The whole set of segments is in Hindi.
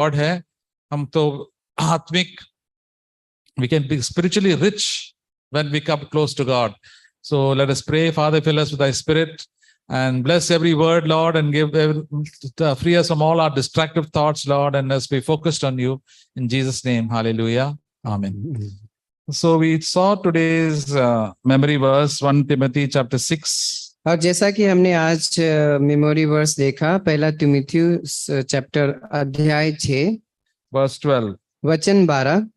गॉड है, हम तो आत्मिक, we can be spiritually rich when we come close to God. So let us pray. Father, fill us with thy spirit and bless every word, Lord, and free us from all our distractive thoughts, Lord, and let's be focused on you in Jesus' name. Hallelujah. Amen. So we saw today's memory verse, 1 Timothy chapter 6. और जैसा कि हमने आज मेमोरी वर्स देखा, पहला तीमुथियुस चैप्टर अध्याय 6 verse 12. वचन 12।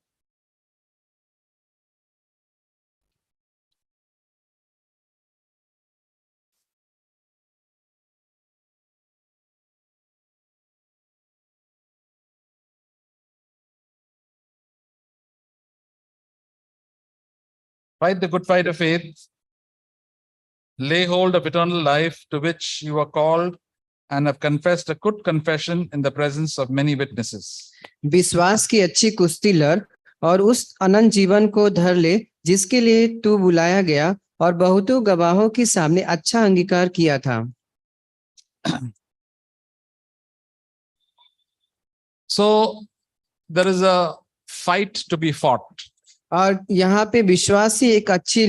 Fight the good fight of faith. Lay hold of eternal life, to which you are called and have confessed a good confession in the presence of many witnesses. विश्वास की अच्छी कुश्ती लड़ और उस अनंत जीवन को धर ले जिसके लिए तू बुलाया गया और बहुतों गवाहों के सामने अच्छा अंगीकार किया था। So there is a fight to be fought. और यहाँ पे विश्वासी एक अच्छी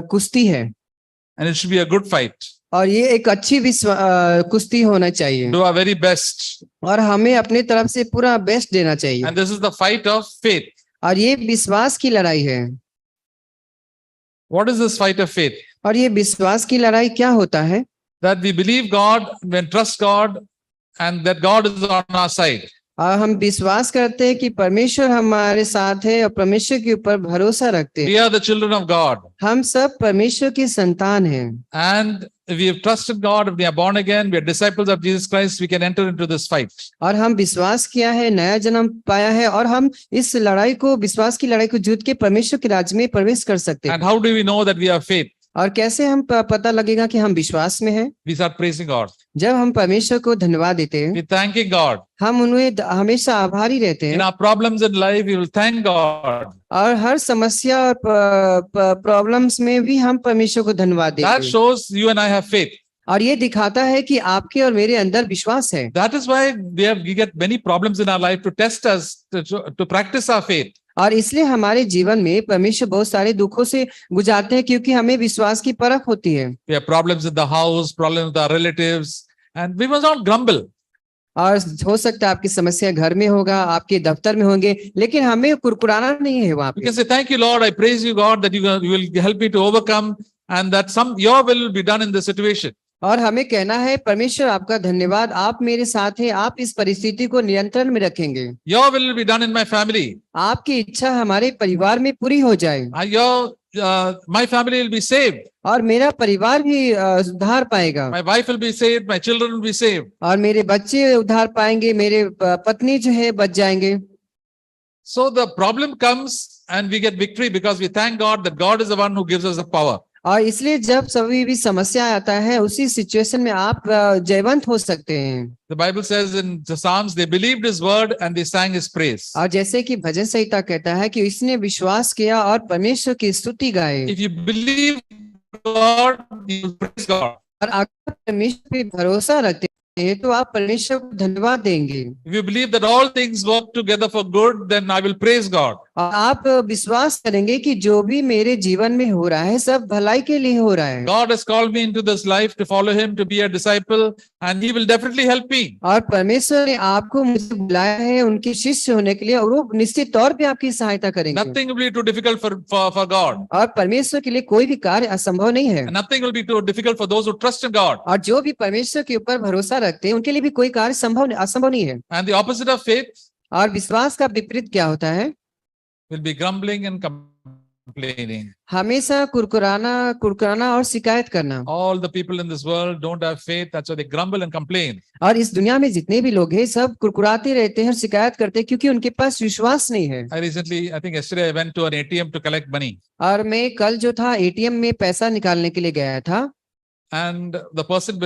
कुश्ती है, and it should be a good fight. और ये एक अच्छी कुश्ती होना चाहिए। Do our very best. और हमें अपने तरफ से पूरा बेस्ट देना चाहिए। And this is the fight of faith. और ये विश्वास की लड़ाई है। What is this fight of faith? और ये विश्वास की लड़ाई क्या होता है? That we believe God, we trust God, and that God is on our side. और हम विश्वास करते हैं कि परमेश्वर हमारे साथ है और परमेश्वर के ऊपर भरोसा रखते हैं। We are the children of God. हम सब परमेश्वर की संतान हैं। And if we have trusted God, if we are born again, we are disciples of Jesus Christ, we can enter into this fight. और हम विश्वास किया है, नया जन्म पाया है, और हम इस लड़ाई को, विश्वास की लड़ाई को जीत के परमेश्वर के राज्य में प्रवेश कर सकते हैं। And how do we know that we have faith? और कैसे हम पता लगेगा कि हम विश्वास में हैं? We start praising God. जब हम परमेश्वर को धन्यवाद देते हैं, We thanking God. हम उन्हें हमेशा आभारी रहते हैं। In our problems in life, we will thank God. और हर समस्या और प्रॉब्लम्स में भी हम परमेश्वर को धन्यवाद देते हैं। That shows you and I have faith. और ये दिखाता है कि आपके और मेरे अंदर विश्वास है। That is why we get many problems in our life to test us, to practice our faith. और इसलिए हमारे जीवन में परमेश्वर बहुत सारे दुखों से गुजारते हैं, क्योंकि हमें विश्वास की परख होती है। We have problems in the house, problems with our relatives, and we must not grumble. और हो सकता है आपकी समस्या घर में होगा, आपके दफ्तर में होंगे, लेकिन हमें कुरकुराना नहीं है वहां We पे। can say, thank you, Lord. I praise you, God, that you will help me to overcome, and that your will be done in this situation. और हमें कहना है, परमेश्वर आपका धन्यवाद, आप मेरे साथ हैं, आप इस परिस्थिति को नियंत्रण में रखेंगे। Your will be done in my family. आपकी इच्छा हमारे परिवार में पूरी हो जाए। My family will be saved. और मेरा परिवार भी उद्धार पाएगा। My wife will be saved. My children will be saved. और मेरे बच्चे उद्धार पाएंगे, मेरे पत्नी जो है बच जाएंगे। So the problem comes and we get victory because we thank God that God is the one who gives us the power. और इसलिए जब सभी भी समस्या आता है, उसी सिचुएशन में आप जयवंत हो सकते हैं। The Bible says in the Psalms, they believed His word and they sang His praise. और जैसे कि भजन संहिता कहता है कि इसने विश्वास किया और परमेश्वर की स्तुति गाए। If you believe God, you praise God. और अगर परमेश्वर पे भरोसा रखते हैं तो आप परमेश्वर को धन्यवाद देंगे। If you believe that all things work together for good, then I will praise God. और आप विश्वास करेंगे कि जो भी मेरे जीवन में हो रहा है सब भलाई के लिए हो रहा है। God has called me into this life to follow Him, to be a disciple, and He will definitely help me. और परमेश्वर ने आपको मुझे बुलाया है उनके शिष्य होने के लिए, और वो निश्चित तौर पे आपकी सहायता करेंगे। Nothing will be too difficult for God. और परमेश्वर के लिए कोई भी कार्य असंभव नहीं है। And nothing will be too difficult for those who trust in God. और जो भी परमेश्वर के ऊपर भरोसा रखते हैं उनके लिए भी कोई कार्य असंभव नहीं है। And the opposite of faith और विश्वास का विपरीत क्या होता है? will be grumbling and complaining. हमेशा कुरकुराना और शिकायत करना। All the people in this world don't have faith, that's why they grumble and complain. और इस दुनिया में जितने भी लोग हैं सब कुरकुराते रहते हैं और शिकायत करते हैं, क्योंकि उनके पास विश्वास नहीं है। I think yesterday I went to an ATM to collect money. और मैं कल जो था ATM में पैसा निकालने के लिए गया था। And the person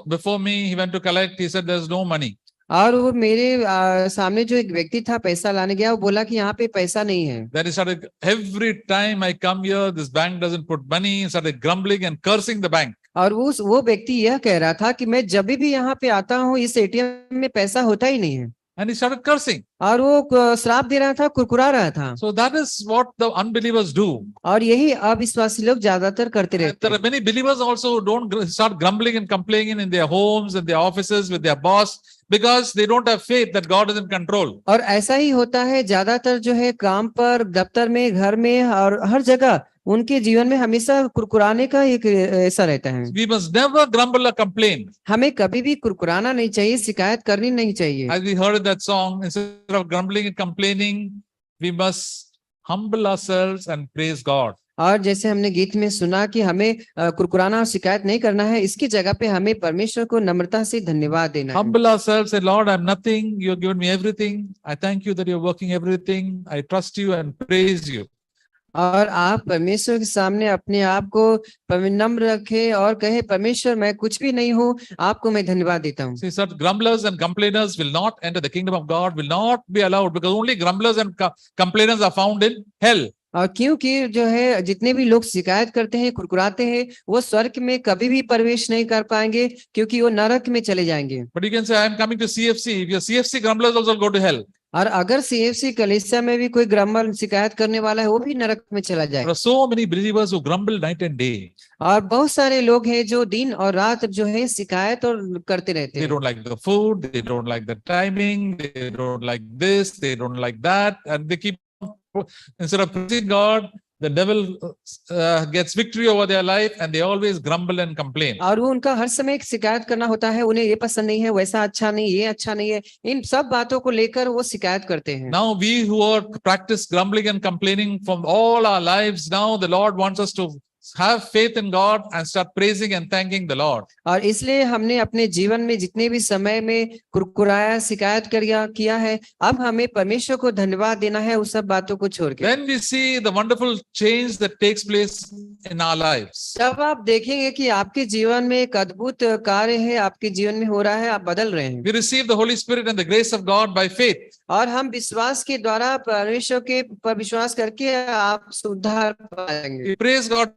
before me, he went to collect, he said there's no money. और वो मेरे सामने जो एक व्यक्ति था पैसा लाने गया, वो बोला कि यहाँ पे पैसा नहीं है। Then he started, every time I come here, this bank doesn't put money. He started grumbling and cursing the bank. और वो व्यक्ति यह कह रहा था कि मैं जब भी यहाँ पे आता हूँ इस ATM में पैसा होता ही नहीं है। and he started cursing. और वो श्राप दे रहा था, कुरकुरा रहा था। So that is what the unbelievers do. और यही अविश्वासी लोग ज्यादातर करते And रहते there are हैं। many believers also who don't start grumbling and complaining in their homes, in their offices, with their boss, because they don't have faith that God is in control. और ऐसा ही होता है ज्यादातर जो है काम पर, दफ्तर में, घर में और हर जगह उनके जीवन में हमेशा कुरकुराने का एक ऐसा रहता है। We must never grumble or complain. हमें कभी भी कुरकुराना नहीं चाहिए, शिकायत करनी नहीं चाहिए। As we heard in that song, instead of grumbling and complaining, we must humble ourselves and praise God. और जैसे हमने गीत में सुना कि हमें कुरकुराना और शिकायत नहीं करना है, इसकी जगह पे हमें परमेश्वर को नम्रता से धन्यवाद देना है। Humble ourselves, say, Lord, I'm nothing. You have given me everything. I thank you that you're working everything. I trust you and praise you. और आप परमेश्वर के सामने अपने आप को नम्र रखें और कहे, परमेश्वर मैं कुछ भी नहीं हूँ, आपको मैं धन्यवाद देता हूँ। See, such grumblers and complainers will not enter the kingdom of God, will not be allowed, because only grumblers and complainers are found in hell. और क्योंकि जो है जितने भी लोग शिकायत करते हैं, कुरकुराते हैं, वो स्वर्ग में कभी भी प्रवेश नहीं कर पाएंगे, क्योंकि वो नरक में चले जाएंगे। But you can say, I am coming to CFC. If your CFC grumblers also go to hell. और अगर CFC कलीसिया में भी कोई ग्रम्बल शिकायत करने वाला है, वो भी नरक में चला There जाएगा। are so many believers who grumble night and day. और बहुत सारे लोग हैं जो दिन और रात जो है शिकायत और करते रहते They हैं। don't like the food, they don't like the timing, they don't like this, they don't like that, and they keep, instead of praising God, the devil gets victory over their life, and they always grumble and complain. और वो उनका हर समय एक शिकायत करना होता है, उन्हें ये पसंद नहीं है, वैसा अच्छा नहीं, ये अच्छा नहीं है, इन सब बातों को लेकर वो शिकायत करते हैं। Now we who are practice grumbling and complaining from all our lives, now the Lord wants us to have faith in God and start praising and thanking the Lord. और इसलिए हमने अपने जीवन में जितने भी समय में कुरकुराया, शिकायत किया है, अब हमें परमेश्वर को धन्यवाद देना है उस सब बातों को छोड़ के। Then we see the wonderful change that takes place in our lives. तब आप देखेंगे कि आपके जीवन में एक अद्भुत कार्य है, आपके जीवन में हो रहा है, आप बदल रहे हैं। We receive the Holy Spirit and the grace of God by faith. और हम विश्वास के द्वारा परमेश्वर के पर विश्वास करके आप उद्धार पाएंगे। We praise God.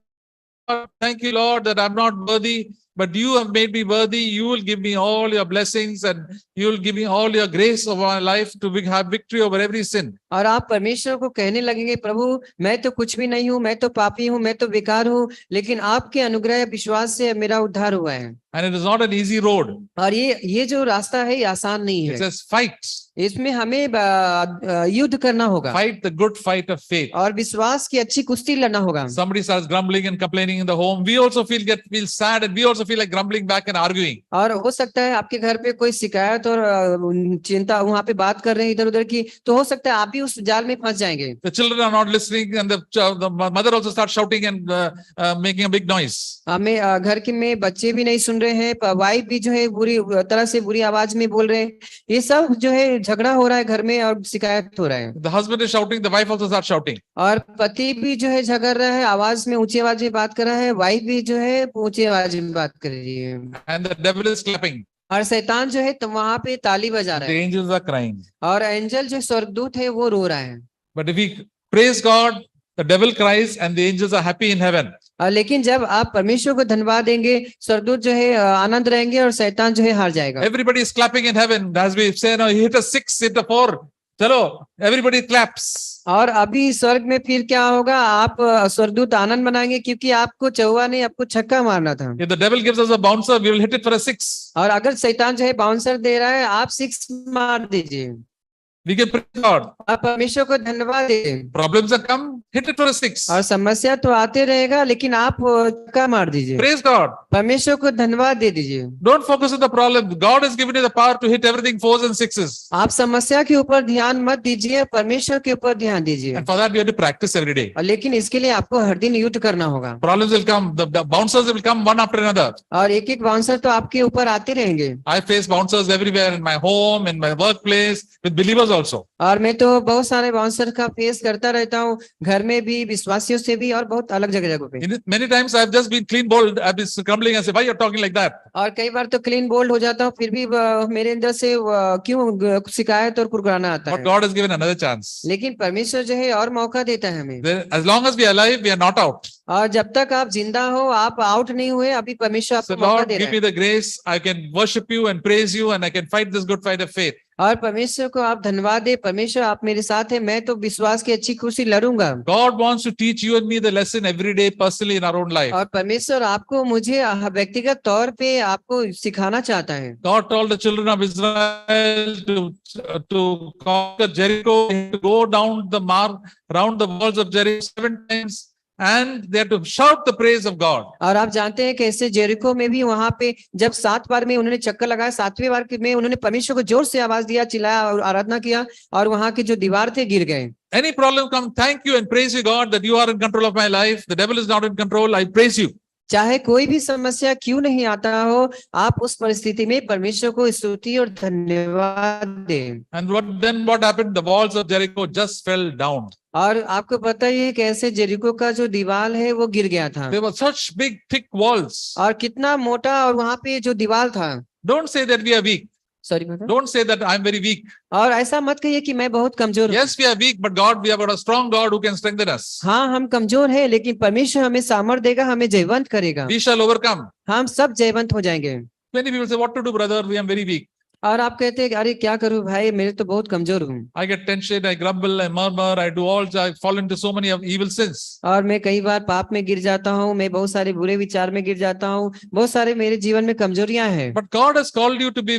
Thank you, Lord, that I'm not worthy, but you have made me worthy. You will give me all your blessings and you will give me all your grace over my life to have victory over every sin. और आप परमेश्वर को कहने लगेंगे, प्रभु मैं तो कुछ भी नहीं हूँ, मैं तो पापी हूँ, मैं तो बेकार हूँ, लेकिन आपके अनुग्रह विश्वास से मेरा उद्धार हुआ है। And it is not an easy road. और ये जो रास्ता है ये आसान नहीं It है। says fight. इसमें हमें युद्ध करना होगा Fight the good fight of faith. और विश्वास की अच्छी कुश्ती लड़ना होगा। Somebody starts grumbling and complaining in the home. We also feel sad, and we also feel like grumbling back and arguing. और हो सकता है आपके घर पे कोई शिकायत और चिंता वहां पे बात कर रहे हैं इधर उधर की, तो हो सकता है आप भी उस जाल में फंस जाएंगे। The children are not listening, and the mother also starts shouting and making a big noise. हमें घर के में बच्चे भी नहीं सुन रहे हैं, वाइफ भी जो है बुरी तरह से बुरी आवाज में बोल रहे हैं, ये सब जो है झगड़ा हो रहा है घर में और शिकायत हो रहा है। The husband is shouting, the wife also starts shouting. और पति भी जो है झगड़ रहा है, आवाज में ऊंची आवाज में बात कर रहा है, वाइफ भी जो है ऊंची आवाज में बात कर रही है। And the devil is clapping. और शैतान जो है तो वहां पे ताली बजा रहा The है angels are crying. और एंजल जो स्वर्गदूत है वो रो रहा है। But if we praise God, the devil cries and the angels are happy in heaven. लेकिन जब आप परमेश्वर को धन्यवाद देंगे, स्वर्गदूत जो है आनंद रहेंगे और शैतान जो है हार जाएगा। Everybody is clapping in heaven. As we say, now, hit a 6, hit a 4. Chalo, everybody claps. और अभी स्वर्ग में फिर क्या होगा, आप स्वर्गदूत आनंद मनाएंगे क्योंकि आपको चौवा नहीं, आपको छक्का मारना था। If the devil gives us a bouncer, we will hit it for a 6. और अगर शैतान जो है बाउंसर दे रहा है, आप 6 मार दीजिए। We can praise God. आप परमेश्वर को धन्यवाद दीजिए। Problems have come, hit it for a 6. और समस्या तो आते रहेगा, लेकिन आप छक्का मार दीजिए। Praise God. परमेश्वर को धन्यवाद दे दीजिए। Don't focus on the problem. God has given you the power to hit everything 4s and 6s. आप समस्या के ऊपर ध्यान मत दीजिए, परमेश्वर के ऊपर ध्यान दीजिए। And for that, we have to practice every day. लेकिन इसके लिए आपको हर दिन युद्ध करना होगा। Problems will come. The bouncers will come one after another. और एक एक बाउंसर तो आपके ऊपर आते रहेंगे। I face bouncers everywhere, in my home, in my workplace, with believers also. और मैं तो बहुत सारे बाउंसर का फेस करता रहता हूँ, घर में भी, विश्वासियों से भी, और बहुत अलग जगह पे। Many times I've just been clean bold. I've been grumbling and say, why you're talking like that? और कई बार तो क्लीन बोल्ड हो जाता हूँ, फिर भी मेरे अंदर से क्यों शिकायत और कुरकुराना आता But है। God has given another chance. लेकिन परमेश्वर जो है और मौका देता है हमें। As long as we are alive, we are not out. और जब तक आप जिंदा हो, आप आउट नहीं हुए, अभी परमेश्वर So आपको मौका Lord, दे give रहा me है। the grace. I can worship you and praise you, and I can fight this good fight of faith. और परमेश्वर को आप धन्यवाद दे, परमेश्वर आप मेरे साथ है, मैं तो विश्वास की अच्छी कुर्सी लड़ूंगा। God wants to teach you and me the lesson every day personally in our own life. और परमेश्वर आपको मुझे व्यक्तिगत तौर पे आपको सिखाना चाहता है। God told the children of Israel to conquer Jericho, to go down the round the walls of Jericho 7 times, and they had to shout the praise of God. और आप जानते हैं कैसे जेरिको में भी वहां पे जब 7 बार में उन्होंने चक्कर लगाया, 7वें बार में उन्होंने परमेश्वर को जोर से आवाज दिया, चिल्लाया और आराधना किया, और वहां के जो दीवार थे गिर गए। Any problem come, thank you and praise you, God, that you are in control of my life. The devil is not in control. I praise you. चाहे कोई भी समस्या क्यों नहीं आता हो, आप उस परिस्थिति में परमेश्वर को स्तुति और धन्यवाद दें। And what happened? The walls of Jericho just fell down. और आपको पता ही है कैसे जेरिको का जो दीवार है वो गिर गया था। There were such big, thick walls. और कितना मोटा, और वहां पे जो दीवार था। Don't say that we are weak. Sorry, Don't say that I'm very weak. और ऐसा मत कहिए कि मैं बहुत कमजोर हूँ। Yes, we are weak, but we have got a strong God who can strengthen us. हाँ, हम कमजोर हैं, लेकिन परमेश्वर हमें सामर्थ देगा, हमें जयवंत करेगा। We shall overcome. हम सब जयवंत हो जाएंगे। Many people say, what to do, brother? We are very weak. और आप कहते हैं अरे क्या करूं भाई, मेरे तो बहुत कमजोर हूँ। I get tension, I grumble, I murmur, I fall into so many evil sins. और मैं कई बार पाप में गिर जाता हूँ, मैं बहुत सारे बुरे विचार में गिर जाता हूँ, बहुत सारे मेरे जीवन में कमजोरियां हैं। But God has called you to be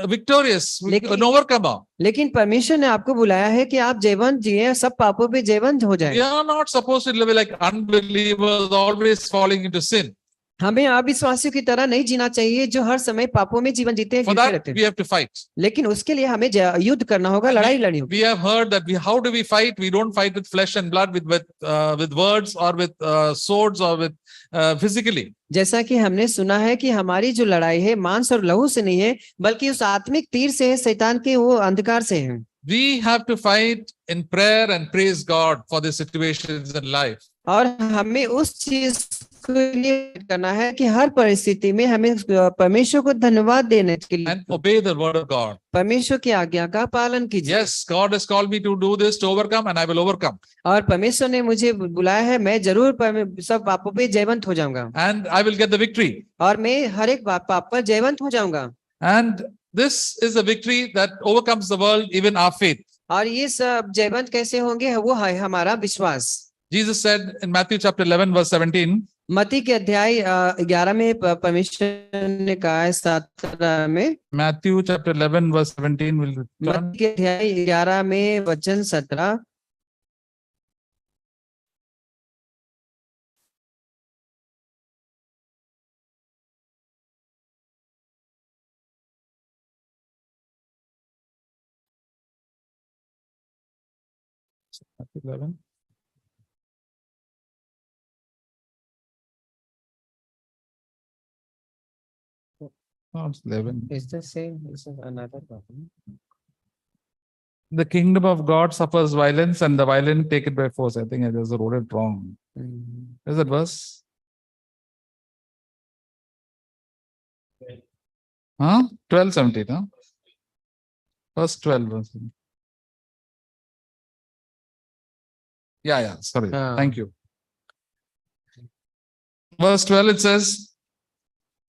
victorious, an overcomer. लेकिन परमेश्वर ने आपको बुलाया है कि आप जयवंत जिए, सब पापों पे जयवंत हो जाए। We are not supposed to live like unbelievers, always falling into sin. हमें अविश्वासियों की तरह नहीं जीना चाहिए जो हर समय पापों में जीवन जीते हैं, For गिरते that, रहते हैं। we have to fight. लेकिन उसके लिए हमें युद्ध करना होगा, लड़ाई लड़नी होगी। We have heard that how do we fight? We don't fight with flesh and blood, with words or with swords or with physically. जैसा कि हमने सुना है कि हमारी जो लड़ाई है मांस और लहू से नहीं है, बल्कि उस आत्मिक तीर से है, शैतान के वो अंधकार से है। We have to fight in prayer and praise God for the situations in life. और हमें उस चीज के लिए करना है कि हर परिस्थिति में हमें परमेश्वर को धन्यवाद देने के लिए And obey the word of God. परमेश्वर की आज्ञा का पालन कीजिए। Yes, God has called me to do this, to overcome, and I will overcome. और परमेश्वर ने मुझे बुलाया है, मैं जरूर सब पापों पे जयवंत हो जाऊंगा। And I will get the victory. और मैं हर एक पाप पर जयवंत हो जाऊंगा। And this is a victory that overcomes the world, even our faith. और ये सब जयवंत कैसे होंगे, वो है हमारा विश्वास। Jesus said in Matthew chapter 11 verse 17. मत्ती के अध्याय 11 में परमेश्वर ने कहा है 17 में। Matthew chapter 11 verse 17 will return. मत्ती के अध्याय 11 में वचन 17। Matthew 11. No, it's 11. It's the same. It's another problem. The kingdom of God suffers violence, and the violent take it by force. I think I just wrote it wrong. Is that verse? Huh? 12:17, huh? Verse 12. Yeah. Sorry. Thank you. Verse 12, it says,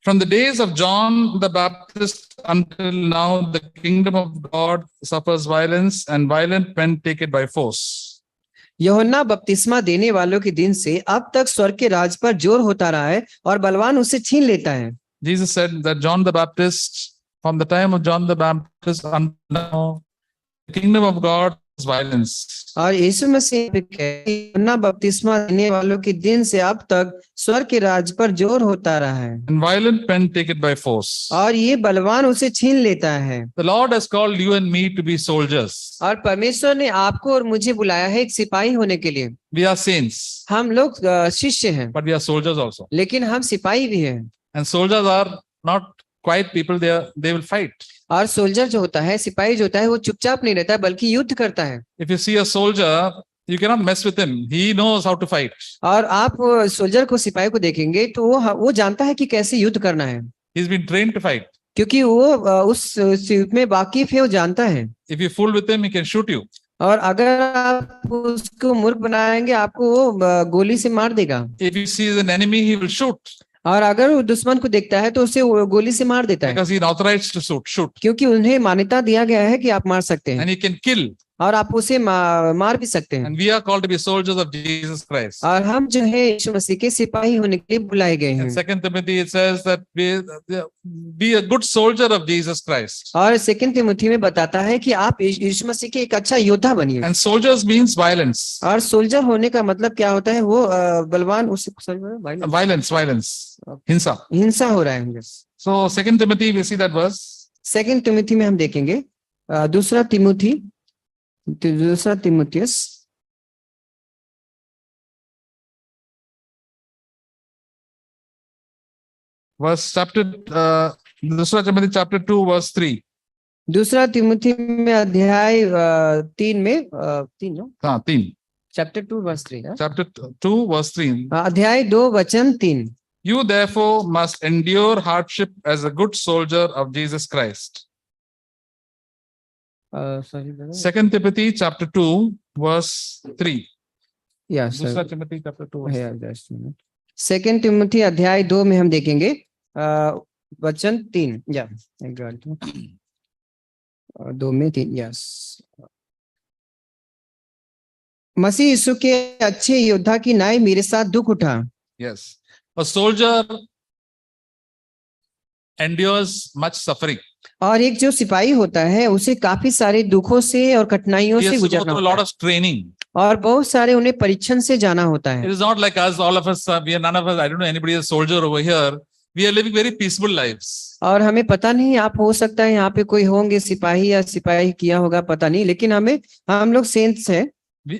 from the days of John the Baptist until now, the kingdom of God suffers violence, and violent men take it by force. यूहन्ना बपतिस्मा देने वालों के दिन से अब तक स्वर्ग के राज पर जोर होता रहा है और बलवान उसे छीन लेता है। Jesus said that John the Baptist, from the time of John the Baptist until now, the kingdom of God is violence. और यीशु मसीह यूहन्ना बपतिस्मा देने वालों के दिन से अब तक स्वर्ग के राज पर जोर होता रहा है, And violent men take it by force. और ये बलवान उसे छीन लेता है। The Lord has called you and me to be soldiers. और परमेश्वर ने आपको और मुझे बुलाया है एक सिपाही होने के लिए। We are saints, हम लोग शिष्य हैं, but we are soldiers also. लेकिन हम सिपाही भी हैं। And soldiers are not quiet people, they will fight. और सोल्जर जो होता है, सिपाही जो होता है, वो चुपचाप नहीं रहता बल्कि युद्ध करता है। If you see a soldier, you cannot mess with him. He knows how to fight. और आप सोल्जर को, सिपाही को देखेंगे तो वो जानता है कि कैसे युद्ध करना है, He's been trained to fight. क्योंकि वो उस युद्ध में वाकिफ है, वो जानता है। If you fool with him, he can shoot you. और अगर आप उसको मूर्ख बनाएंगे, आपको वो गोली से मार देगा। If he sees an enemy, he will shoot. और अगर वो दुश्मन को देखता है तो उसे वो गोली से मार देता है, because he's authorized to shoot. क्योंकि उन्हें मान्यता दिया गया है कि आप मार सकते हैं And he can kill. और आप उसे मार भी सकते हैं। And we are called to be soldiers of Jesus Christ. और हम जो है यीशु मसीह के सिपाही होने के लिए बुलाए गए In हैं। 2 Timothy it says that be a good soldier of Jesus Christ. और 2 तिमुथी में बताता है कि आप यीशु मसीह के एक अच्छा योद्धा बनिए। And soldiers means violence. और सोल्जर होने का मतलब क्या होता है? वो बलवान, उसे Violence. Hinsa. हिंसा हो रहा है। So 2 Timothy, we see that verse. 2 तिमुथी में हम देखेंगे, दूसरा तिमुथियस Verse chapter, 2 Timothy chapter 2 verse 3. दूसरा तिमुथी में अध्याय 3 में 3. Chapter 2 verse 3, Chapter 2 verse 3. अध्याय 2 वचन 3। You therefore must endure hardship as a good soldier of Jesus Christ. 2 Timothy chapter 2 verse 3. Yes 2 Timothy chapter 2 verse 3. 2 तिमुथी अध्याय 2 में हम देखेंगे वचन 3 2 में 3। यस, मसीह यीशु के अच्छे योद्धा की नाई मेरे साथ दुख उठा। Yes. A soldier endures much suffering. और एक जो सिपाही होता है उसे काफी सारे दुखों से और कठिनाइयों He से has to go गुजरना through a होता lot है of training. और बहुत सारे उन्हें परीक्षण से जाना होता It है। is not like us, all of us, none of us, I don't know anybody is a soldier over here. We are living very peaceful lives. और हमें पता नहीं, आप हो सकता है यहाँ पे कोई होंगे सिपाही या सिपाही किया होगा, पता नहीं, लेकिन हम लोग सेंट्स है, We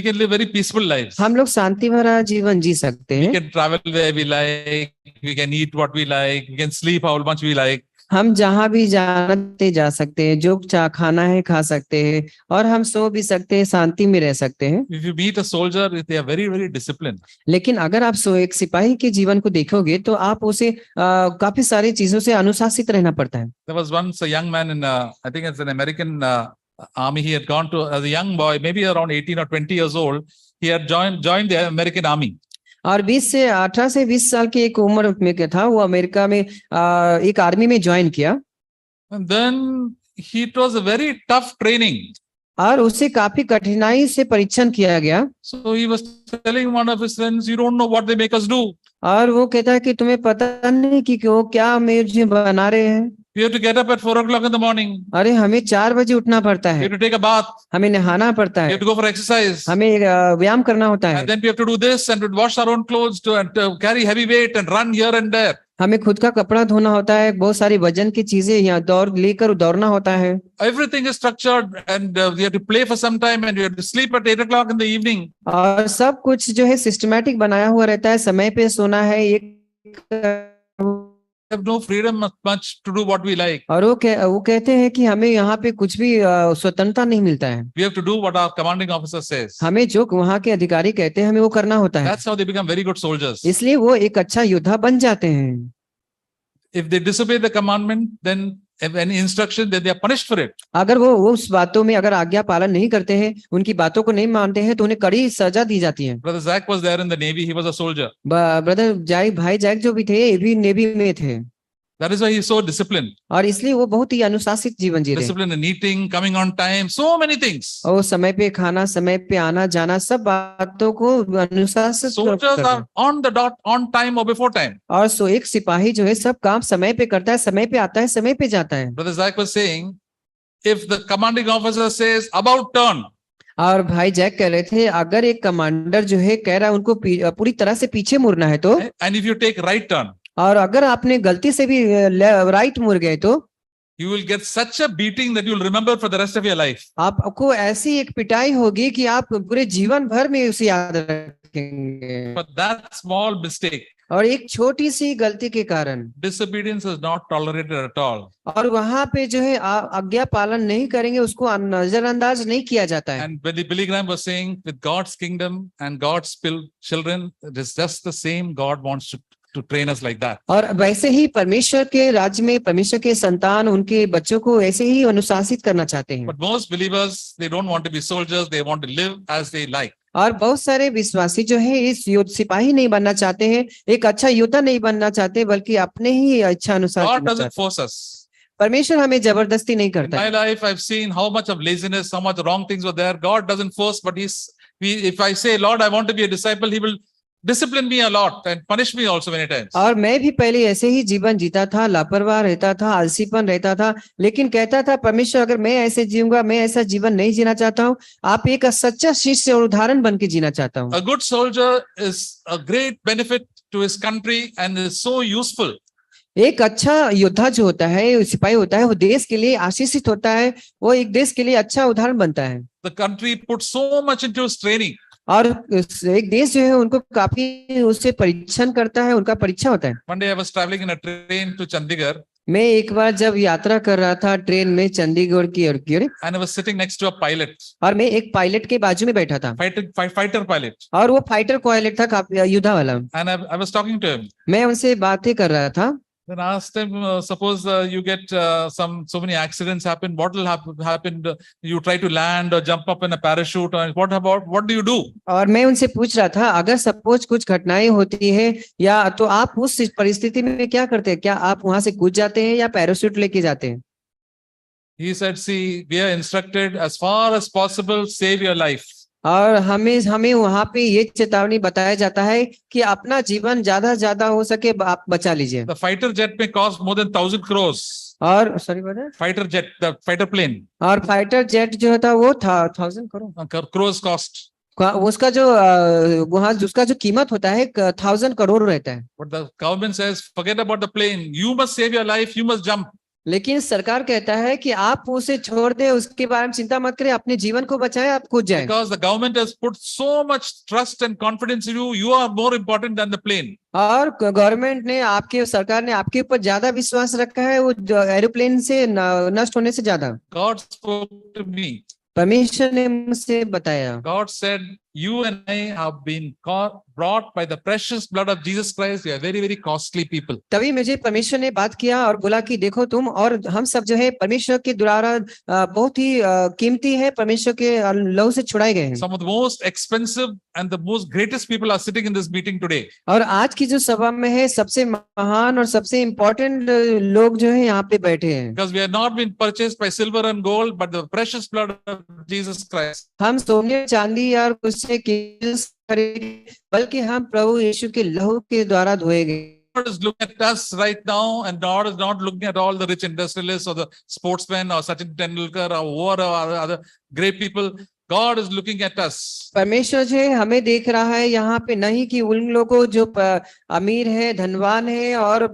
can live very peaceful lives. हम लोग शांति भरा जीवन जी सकते We हैं। can travel where we like, we can eat what we like, we can sleep how much we like. हम जहाँ भी जाते जा सकते हैं, जो खाना है खा सकते हैं और हम सो भी सकते हैं, शांति में रह सकते हैं। If you meet a soldier, they are very, very disciplined. लेकिन अगर आप एक सिपाही के जीवन को देखोगे तो आप उसे काफी सारी चीजों से अनुशासित रहना पड़ता है। There was once a young man in, I think it's an American army. He had gone to, as a young boy, maybe around 18 or 20 years old, he had joined the American army. और 18 से 20 साल की एक उम्र में क्या था, वो अमेरिका में एक आर्मी में ज्वाइन किया। And then it was a very tough training. और उसे काफी कठिनाई से परीक्षण किया गया। So he was telling one of his friends, you don't know what they make us do. और वो कहता है कि तुम्हें पता नहीं कि वो क्या मुझे बना रहे हैं। We have to get up at 4 o'clock in the morning. अरे हमें 4 बजे उठना पड़ता We है, have to take a bath. हमें नहाना पड़ता We है, have to go for exercise. हमें व्यायाम करना होता है, And then we have to do this and to wash our own clothes and to carry heavy weight and run here and there. हमें खुद का कपड़ा धोना होता है, बहुत सारी वजन की चीजें यहाँ लेकर दौड़ना होता है। Everything is structured and we have to play for some time and we have to sleep at 8 o'clock in the evening. और सब कुछ जो है सिस्टमैटिक बनाया हुआ रहता है, समय पे सोना है, We have no freedom much to do what we like. और वो कहते हैं कि हमें यहाँ पे कुछ भी स्वतंत्रता नहीं मिलता है, We have to do what our commanding officer says. हमें जो वहाँ के अधिकारी कहते हैं हमें वो करना होता है। That's how they become very good soldiers. इसलिए वो एक अच्छा योद्धा बन जाते हैं। If they disobey the commandment, then if any instruction, then they are punished for it. अगर वो उस बातों में अगर आज्ञा पालन नहीं करते हैं, उनकी बातों को नहीं मानते हैं, तो उन्हें कड़ी सजा दी जाती है। Brother Zach was there in the Navy. He was a soldier. Brother भाई जैक जो भी थे, ये भी नेवी में थे। That is why he is so disciplined. और इसलिए वो बहुत ही अनुशासित जीवन जी रहे। Discipline in eating, coming on time, so many things. और समय पे खाना, समय पे आना जाना, सब बातों को अनुशासित Soldiers are on the dot, on time or before time. और एक सिपाही जो है सब काम समय पे करता है, समय पे आता है, समय पे जाता है। Brother Zach was saying, if the commanding officer says about turn, और भाई जैक कह रहे थे, अगर एक कमांडर जो है कह रहा है उनको पूरी तरह से पीछे मुड़ना है तो, and if you take right turn, और अगर आपने गलती से भी राइट मुड़ गए तो you will get such a beating that you will remember for the rest of your life. आपको ऐसी एक पिटाई होगी कि आप पूरे जीवन भर में उसे याद रखेंगे। But that small mistake, और एक छोटी सी गलती के कारण disobedience is not tolerated at all. और वहां पे जो है आज्ञा पालन नहीं करेंगे, उसको नजरअंदाज नहीं किया जाता है। And Billy Graham was saying, with God's kingdom and God's children, it is just the same. God wants to train us like that. और वैसे ही परमेश्वर के राज्य में परमेश्वर के संतान उनके बच्चों को ऐसे ही अनुशासित करना चाहते हैं। But most believers, they don't want to be soldiers. They want to live as they like. और बहुत सारे विश्वासी जो है इस युद्ध सिपाही नहीं बनना चाहते हैं, एक अच्छा योद्धा नहीं बनना चाहते, बल्कि अपने ही इच्छा अनुसार God जीना doesn't चाहते हैं। force us. परमेश्वर हमें जबरदस्ती नहीं In करता my है। life, I've seen how much of laziness, how much wrong things were there. God doesn't force, but if I say, Lord, I want to be a disciple, He will discipline me a lot and punish me also many times. और मैं भी पहले ऐसे ही जीवन जीता था, लापरवाह रहता था, आलसीपन रहता था, लेकिन कहता था परमेश्वर अगर मैं ऐसे जीऊंगा, मैं ऐसा जीवन नहीं जीना चाहता हूँ, आप एक सच्चा शिष्य और उदाहरण बन के जीना चाहता हूँ। A good soldier is a great benefit to his country and is so useful. एक अच्छा योद्धा जो होता है, सिपाही होता है, वो देश के लिए आशीषित होता है, वो एक देश के लिए अच्छा उदाहरण बनता है। The country puts so much into his training. और एक देश जो है उनको काफी उससे परीक्षण करता है, उनका परीक्षा होता है। One day I was traveling in a train to Chandigarh मैं एक बार जब यात्रा कर रहा था ट्रेन में चंडीगढ़ की ओर, and I was sitting next to a pilot, और मैं एक पायलट के बाजू में बैठा था, fighter pilot, और वो फाइटर पायलट था, काफी युद्धा वाला। and I was talking to him. मैं उनसे बातें कर रहा था। Then I asked him, suppose you get so many accidents happen, what will happen? You try to land or jump up in a parachute, or what do you do? और मैं उनसे पूछ रहा था, अगर सपोज कुछ घटनाएं होती है या तो आप उस परिस्थिति में क्या करते हैं? क्या आप वहां से कूद जाते हैं या पैराशूट लेके जाते हैं? He said, see, we are instructed as far as possible, save your life. और हमें वहां पे ये चेतावनी बताया जाता है कि अपना जीवन ज्यादा से ज्यादा हो सके आप बचा लीजिए। The fighter jet may cost more than 1,000 crores. और सॉरी बता, Fighter jet, the fighter plane, और फाइटर जेट जो था वो था 1000 करोड़। crores cost. उसका जो वहां उसका जो कीमत होता है 1000 करोड़ रहता है। But the government says, forget about the plane. You must save your life. You must jump. लेकिन सरकार कहता है कि आप उसे छोड़ दे, उसके बारे में चिंता मत करें, अपने जीवन को बचाएं, आप कूद जाएं। Because the government has put so much trust and confidence in you, you are more important than the plane. और गवर्नमेंट ने आपके सरकार ने आपके ऊपर ज्यादा विश्वास रखा है, वो एरोप्लेन से नष्ट होने से ज्यादा। God spoke to me. परमेश्वर ने मुझसे बताया। God said, you and I have been brought by the precious blood of Jesus Christ. We are very, very costly people. तभी मुझे परमेश्वर ने बात किया और बोला कि देखो तुम और हम सब जो है परमेश्वर के द्वारा बहुत ही कीमती है, परमेश्वर के लहू से छुड़ाए गए हैं। Some of the most expensive and the most greatest people are sitting in this meeting today. और आज की जो सभा में है सबसे महान और सबसे इम्पोर्टेंट लोग जो है यहाँ पे बैठे हैं। Because we have not been purchased by silver and gold, but the precious blood of Jesus Christ. हम सोने चांदी या कुछ से बल्कि हम प्रभु यीशु के लहू के द्वारा धोए गए। God is looking at us right now, and God is not looking at all the rich industrialists or the sportsmen or Sachin Tendulkar or whoever other great people. God is looking at us. परमेश्वर जो है हमें देख रहा है यहाँ पे, नहीं कि उन लोगों जो अमीर है, धनवान है और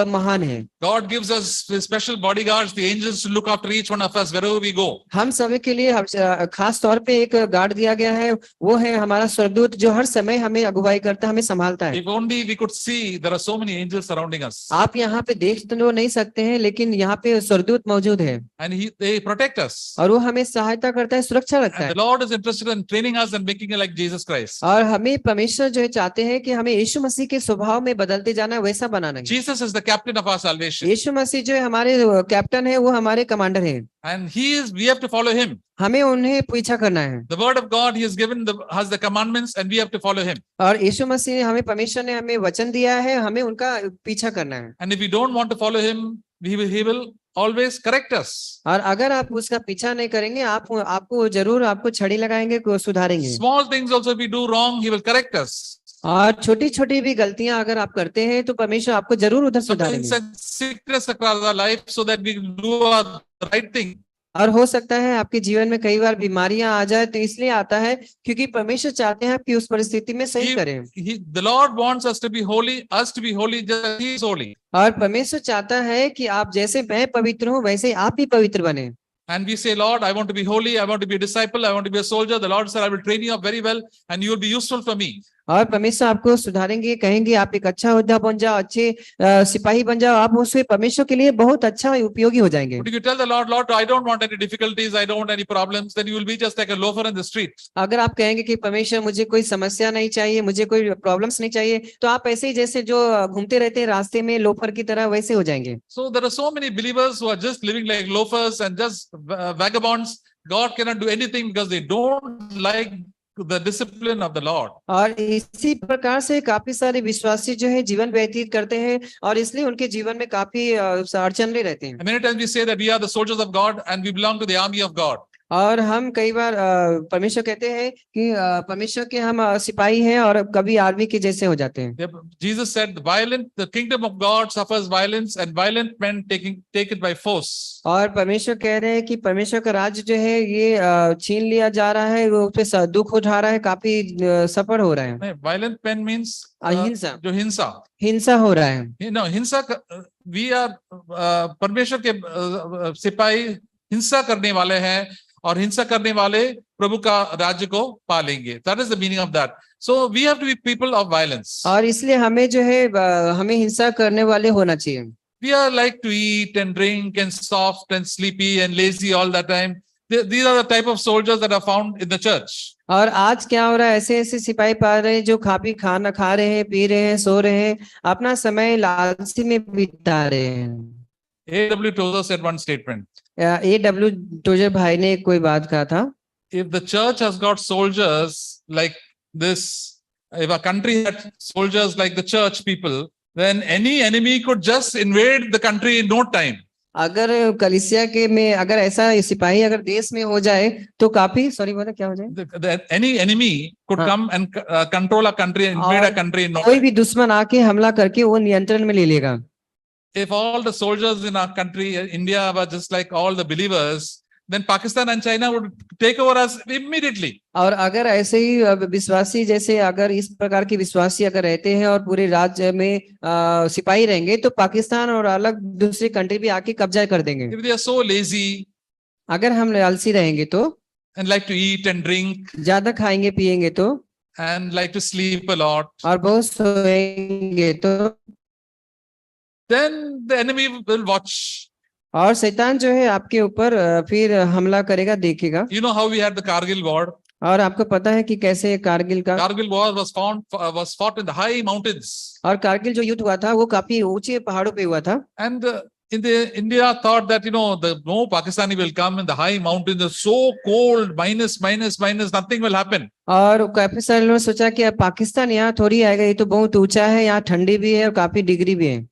महान है। God gives us special bodyguards, the angels, to look after each one of us wherever we go. हम सभी के लिए खास तौर पे एक गार्ड दिया गया है, वो है हमारा स्वर्गदूत जो हर समय हमें अगुवाई करता है, हमें संभालता है। If only we could see, there are so many angels surrounding us. आप यहाँ पे देख तो नहीं सकते हैं, लेकिन यहाँ पे स्वर्गदूत मौजूद है And they protect us. और वो हमें सहायता करता है, सुरक्षा रखता And है। the Lord is interested in training us and making it like Jesus Christ. और हमें परमेश्वर जो है चाहते हैं कि हमें यीशु मसीह के स्वभाव में बदलते जाना, वैसा बनाना है। Jesus is the captain of our salvation. यीशु मसीह जो है हमारे कैप्टन है, वो हमारे कमांडर है। And we have to follow him. हमें उन्हें पीछा करना है। The word of God, he has given has the commandments, and we have to follow him. और यीशु मसीह ने हमें, परमेश्वर ने हमें वचन दिया है, हमें उनका पीछा करना है। And if we don't want to follow him, he will always correct us. और अगर आप उसका पीछा नहीं करेंगे, आपको जरूर आपको छड़ी लगाएंगे, को सुधारेंगे। Small things also, if we do wrong, he will correct us. और छोटी छोटी भी गलतियां अगर आप करते हैं तो परमेश्वर आपको जरूर उधर Sometimes सुधारेंगे। sickness across our life, so that we do the right thing. और हो सकता है आपके जीवन में कई बार बीमारियां आ जाए, तो इसलिए आता है क्योंकि परमेश्वर चाहते हैं कि उस परिस्थिति में सही करें। The Lord wants us to be holy, just as he is holy. और परमेश्वर चाहता है कि आप जैसे मैं पवित्र हूँ वैसे आप भी पवित्र बने। And we say, Lord, I want to be holy, I want to be a disciple, I want to be a soldier. The Lord said, I will train you up very well and you will be useful for me. और परमेश्वर आपको सुधारेंगे, कहेंगे आप एक अच्छा योद्धा बन जाओ, अच्छे सिपाही बन जाओ, आप उससे परमेश्वर के लिए बहुत अच्छा उपयोगी हो जाएंगे। But if you tell the Lord, Lord, I don't want any difficulties, I don't want any problems, then you will be just like a loafer in the street. अगर आप कहेंगे कि परमेश्वर मुझे कोई समस्या नहीं चाहिए, मुझे कोई प्रॉब्लम्स नहीं चाहिए, तो आप ऐसे ही जैसे जो घूमते रहते हैं रास्ते में लोफर की तरह वैसे हो जाएंगे। So there are so many believers who are just living like loafers and just vagabonds. God cannot do anything because they don't like the discipline of the Lord. और इसी प्रकार से काफी सारे विश्वासी जो है जीवन व्यतीत करते हैं और इसलिए उनके जीवन में काफी अड़चन रहते हैं। And many times we say that we are the soldiers of God and we belong to the army of God. और हम कई बार परमेश्वर कहते हैं कि परमेश्वर के हम सिपाही हैं और कभी आर्मी के जैसे हो जाते हैं। Jesus said, the kingdom of God suffers violence and violent men take it by force. और परमेश्वर कह रहे हैं कि परमेश्वर का राज्य जो है ये छीन लिया जा रहा है, वो उस पे दुख उठा रहा है, काफी सफर हो रहा है। Violent men means अहिंसा, जो हिंसा हो रहा है। हिंसा we are परमेश्वर के सिपाही हिंसा करने वाले हैं और हिंसा करने वाले प्रभु का राज्य को पालेंगे। That is the meaning of that. So we have to be people of violence. और इसलिए हमें जो है हमें हिंसा करने वाले होना चाहिए। We are like to eat and drink and soft and sleepy and lazy all the time. These are the type of soldiers that are found in the church. और आज क्या हो रहा है, ऐसे ऐसे सिपाही पा रहे हैं जो खाना खा रहे हैं, पी रहे हैं, सो रहे हैं, अपना समय लालची में बिता रहे हैं। A.W. Tozer said one statement. A.W. Trouser भाई ने कोई बात कहा था, if the church has got soldiers like this, if a country had soldiers like the church people, then any enemy could just invade the country in no time. अगर कलीसिया के में अगर ऐसा सिपाही अगर देश में हो जाए तो काफी बोला क्या हो जाए, any enemy could come and control a country and invade a country in no time. कोई भी दुश्मन आके हमला करके वो नियंत्रण में ले लेगा। If all the soldiers in our country, India, were just like all the believers, then Pakistan and China would take over us immediately. और अगर ऐसे ही विश्वासी जैसे अगर इस प्रकार के विश्वासी अगर रहते हैं और पूरे राज्य में सिपाही रहेंगे तो पाकिस्तान और अलग दूसरी कंट्री भी आके कब्जा कर देंगे। If they are so lazy, अगर हम आलसी रहेंगे तो, and like to eat and drink, ज्यादा खाएंगे पिएंगे तो, and like to sleep a lot, और बहुत सोएंगे तो, then the enemy will watch. और शैतान जो है आपके ऊपर फिर हमला करेगा, देखेगा। You know how we had the Kargil war? और आपको पता है कि कैसे Kargil war was fought in the high mountains. और कारगिल जो युद्ध हुआ था वो काफी ऊंचे पहाड़ों पे हुआ था। And India thought that no Pakistani will come in the high mountains, are so cold, minus, nothing will happen. और काफी सारे लोगों ने सोचा कि पाकिस्तान यहाँ थोड़ी आएगा, ये तो बहुत ऊंचा है, यहाँ ठंडी भी है और काफी डिग्री भी है।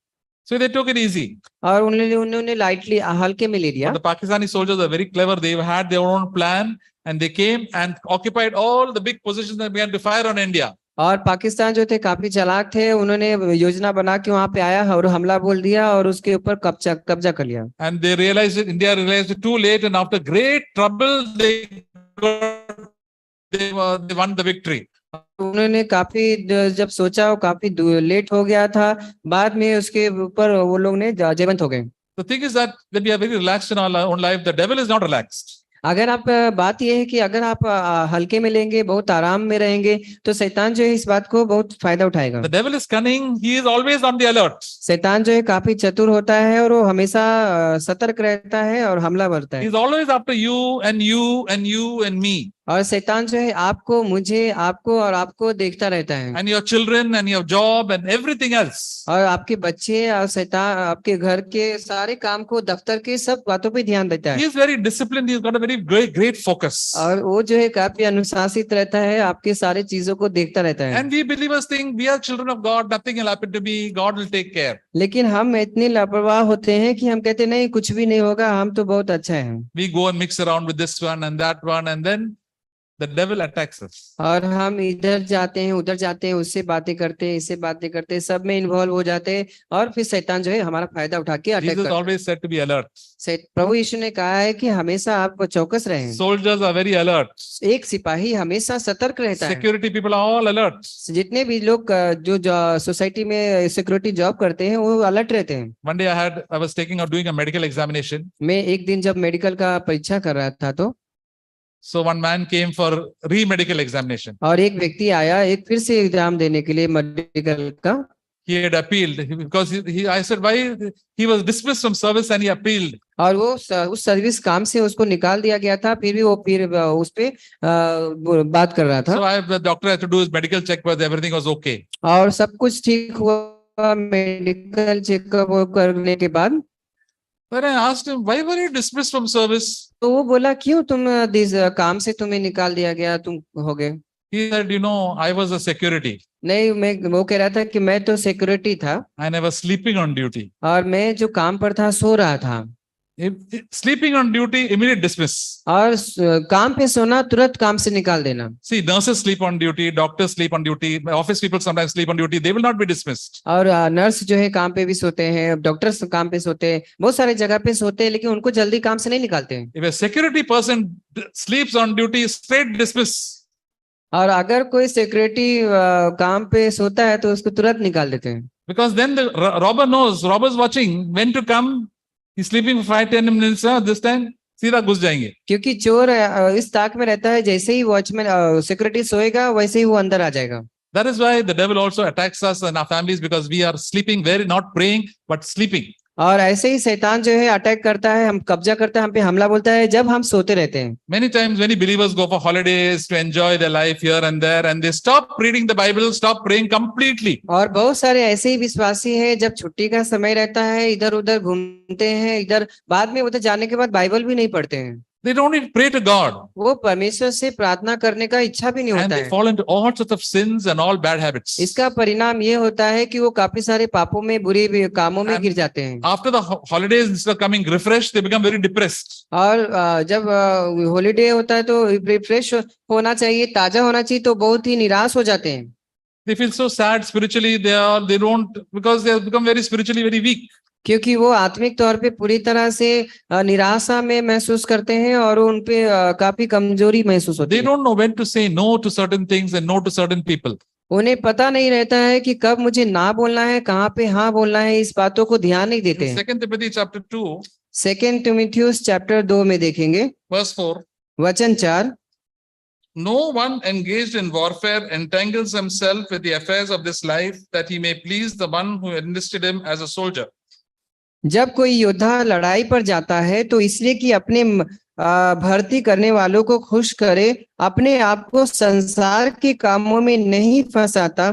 So they took it easy. और उन्होंने लाइटली हल्के में ले लिया। But the Pakistani soldiers are very clever. They had their own plan and they came and occupied all the big positions and began to fire on India. और पाकिस्तान जो थे काफी चालाक थे, उन्होंने योजना बना के वहां पे आया और हमला बोल दिया और उसके ऊपर कब्जा कर लिया। And they realized it, India realized it too late, and after great trouble they won the victory. उन्होंने काफी जब सोचा वो काफी लेट हो गया था, बाद में उसके ऊपर वो लोग ने जयवंत हो गए। The thing is that when we are very relaxed in our own life, the devil is not relaxed. अगर आप बात यह है कि अगर आप हल्के में लेंगे, बहुत आराम में रहेंगे, तो शैतान जो है इस बात को बहुत फायदा उठाएगा। The devil is cunning. He is always on the alert. शैतान जो है काफी चतुर होता है और वो हमेशा सतर्क रहता है और हमला करता है। He is always after you and you and you and me. और शैतान जो है आपको, मुझे, आपको और आपको देखता रहता है। And your children and your job and everything else. और आपके बच्चे और शैतान आपके घर के सारे काम को, दफ्तर के सब बातों पे ध्यान देता है। He is very disciplined. He has got a very great focus. और वो जो है काफी अनुशासित रहता है, आपके सारे चीजों को देखता रहता है। And we believers think we are children of God. Nothing will happen to me. God will take care. लेकिन हम इतने लापरवाह होते हैं कि हम कहते नहीं, कुछ भी नहीं होगा, हम तो बहुत अच्छा है। We go and mix around with this one and that one, and then the devil attacks us. और हम इधर जाते हैं, उधर जाते हैं, उससे बातें करते हैं, इससे बातें करते हैं, सब में इन्वॉल्व हो जाते हैं और फिर शैतान जो है हमारा फायदा उठा के अटैक करता है। Jesus always said to be alert. प्रभु यीशु ने कहा है कि हमेशा आप चौकस रहें। Soldiers are very alert. एक सिपाही हमेशा सतर्क रहता है। Security people are all alert. जितने भी लोग जो सोसाइटी में सिक्योरिटी जॉब करते हैं वो अलर्ट रहते हैं। One day I was doing a medical examination. मैं एक दिन जब मेडिकल का परीक्षा कर रहा था तो So one man came for re-medical examination. और एक व्यक्ति आया एक फिर से एग्जाम देने के लिए मेडिकल का। He had appealed because I said why he was dismissed from service and he appealed. और वो उस सर्विस काम से उसको निकाल दिया गया था, फिर भी वो फिर उस पे बात कर रहा था। So the doctor had to do his medical check whether everything was okay. और सब कुछ ठीक हुआ मेडिकल चेकअप करने के बाद। But I asked him, why were you dismissed from service? तो वो बोला क्यों तुम काम से तुम्हें निकाल दिया गया, तुम हो गए? He said, I was a security नहीं, मैं वो कह रहा था कि मैं तो सिक्योरिटी था and I was sleeping on duty. और मैं जो काम पर था सो रहा था, Sleeping on duty, immediate dismiss. और काम पे सोना तुरंत काम से निकाल देना। See, nurses sleep on duty, doctors sleep on duty, office people sometimes sleep on duty. They will not be dismissed. और नर्स जो है काम पे भी सोते हैं, डॉक्टर्स काम पे सोते हैं, बहुत सारे जगह पे सोते हैं, लेकिन उनको जल्दी काम से नहीं निकालते हैं। If a security person sleeps on duty, straight dismiss. और अगर कोई सिक्योरिटी काम पे सोता है तो उसको तुरंत निकाल देते हैं। Because then the robber knows, robber's watching when to come. He's sleeping for 5-10 minutes. This time, सीधा घुस जाएंगे। क्योंकि चोर इस ताक में रहता है, जैसे ही वॉचमैन सिक्योरिटी सोएगा वैसे ही वो अंदर आ जाएगा। That is why the devil also attacks us and our families, because we are sleeping, very not praying but sleeping. और ऐसे ही शैतान जो है अटैक करता है, हम कब्जा करता है, हम पे हमला बोलता है जब हम सोते रहते हैं। Many times many believers go for holidays to enjoy their life here and there, and they stop reading the Bible, stop praying completely. और बहुत सारे ऐसे ही विश्वासी हैं, जब छुट्टी का समय रहता है इधर उधर घूमते हैं, इधर बाद में उधर जाने के बाद बाइबल भी नहीं पढ़ते हैं। They don't even pray to God. वो परमेश्वर से प्रार्थना करने का इच्छा भी नहीं And होता they है। fall into all sorts of sins and all bad habits. इसका परिणाम ये होता है कि वो काफी सारे पापों में, बुरे कामों में And गिर जाते हैं। After the holidays, instead of coming refreshed, they become very depressed. और जब हॉलीडे होता है तो रिफ्रेश होना चाहिए, ताजा होना चाहिए, तो बहुत ही निराश हो जाते हैं। They feel so sad spiritually. They don't, because they have become very spiritually very weak. क्योंकि वो आत्मिक तौर पे पूरी तरह से निराशा में महसूस करते हैं और उन पे काफी कमजोरी महसूस होती They है। don't know when to say no to certain things and no to certain people. उन्हें पता नहीं रहता है कि कब मुझे ना बोलना है, कहाँ पे हाँ बोलना है, इस बातों को ध्यान नहीं देते हैं। 2 Timothy chapter 2, 2 तिमुथियुस चैप्टर 2 में देखेंगे verse 4. वचन 4। No one engaged in warfare entangles himself with the affairs of this life, that he may please the one who enlisted him as a soldier. जब कोई योद्धा लड़ाई पर जाता है तो इसलिए कि अपने भर्ती करने वालों को खुश करे, अपने आप को संसार के कामों में नहीं फंसाता।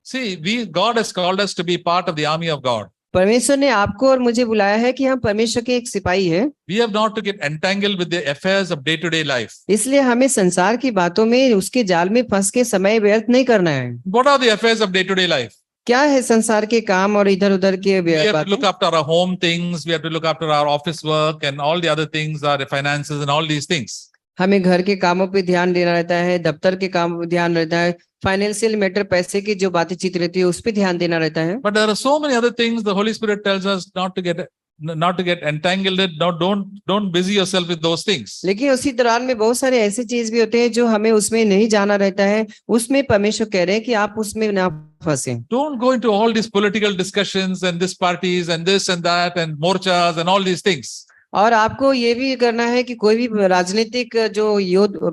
See, God has called us to be part of the army of God. परमेश्वर ने आपको और मुझे बुलाया है कि हम परमेश्वर के एक सिपाही हैं। We have not to get entangled with the affairs of day-to-day life. इसलिए हमें संसार की बातों में, उसके जाल में फंस के समय व्यर्थ नहीं करना है। What are the affairs of day-to-day life? क्या है संसार के काम और इधर उधर के We have to बातें? look after our home things, we have to look after our office work and all the other things, our finances and all these things. हमें घर के कामों पे ध्यान देना रहता है, दफ्तर के काम पे ध्यान रहता है, फाइनेंशियल मैटर, पैसे की जो बातें चीत रहती है उस पे ध्यान देना रहता है। But there are so many other things the Holy Spirit tells us not to get entangled in. Don't busy yourself with those things. लेकिन उसी दौरान में बहुत सारे ऐसे चीज भी होते हैं जो हमें उसमें नहीं जाना रहता है, उसमें परमेश्वर कह रहे हैं कि आप उसमें ना फंसे। Don't go into all these political discussions and this parties and this and that and morchas and all these things. और आपको ये भी करना है कि कोई भी राजनीतिक जो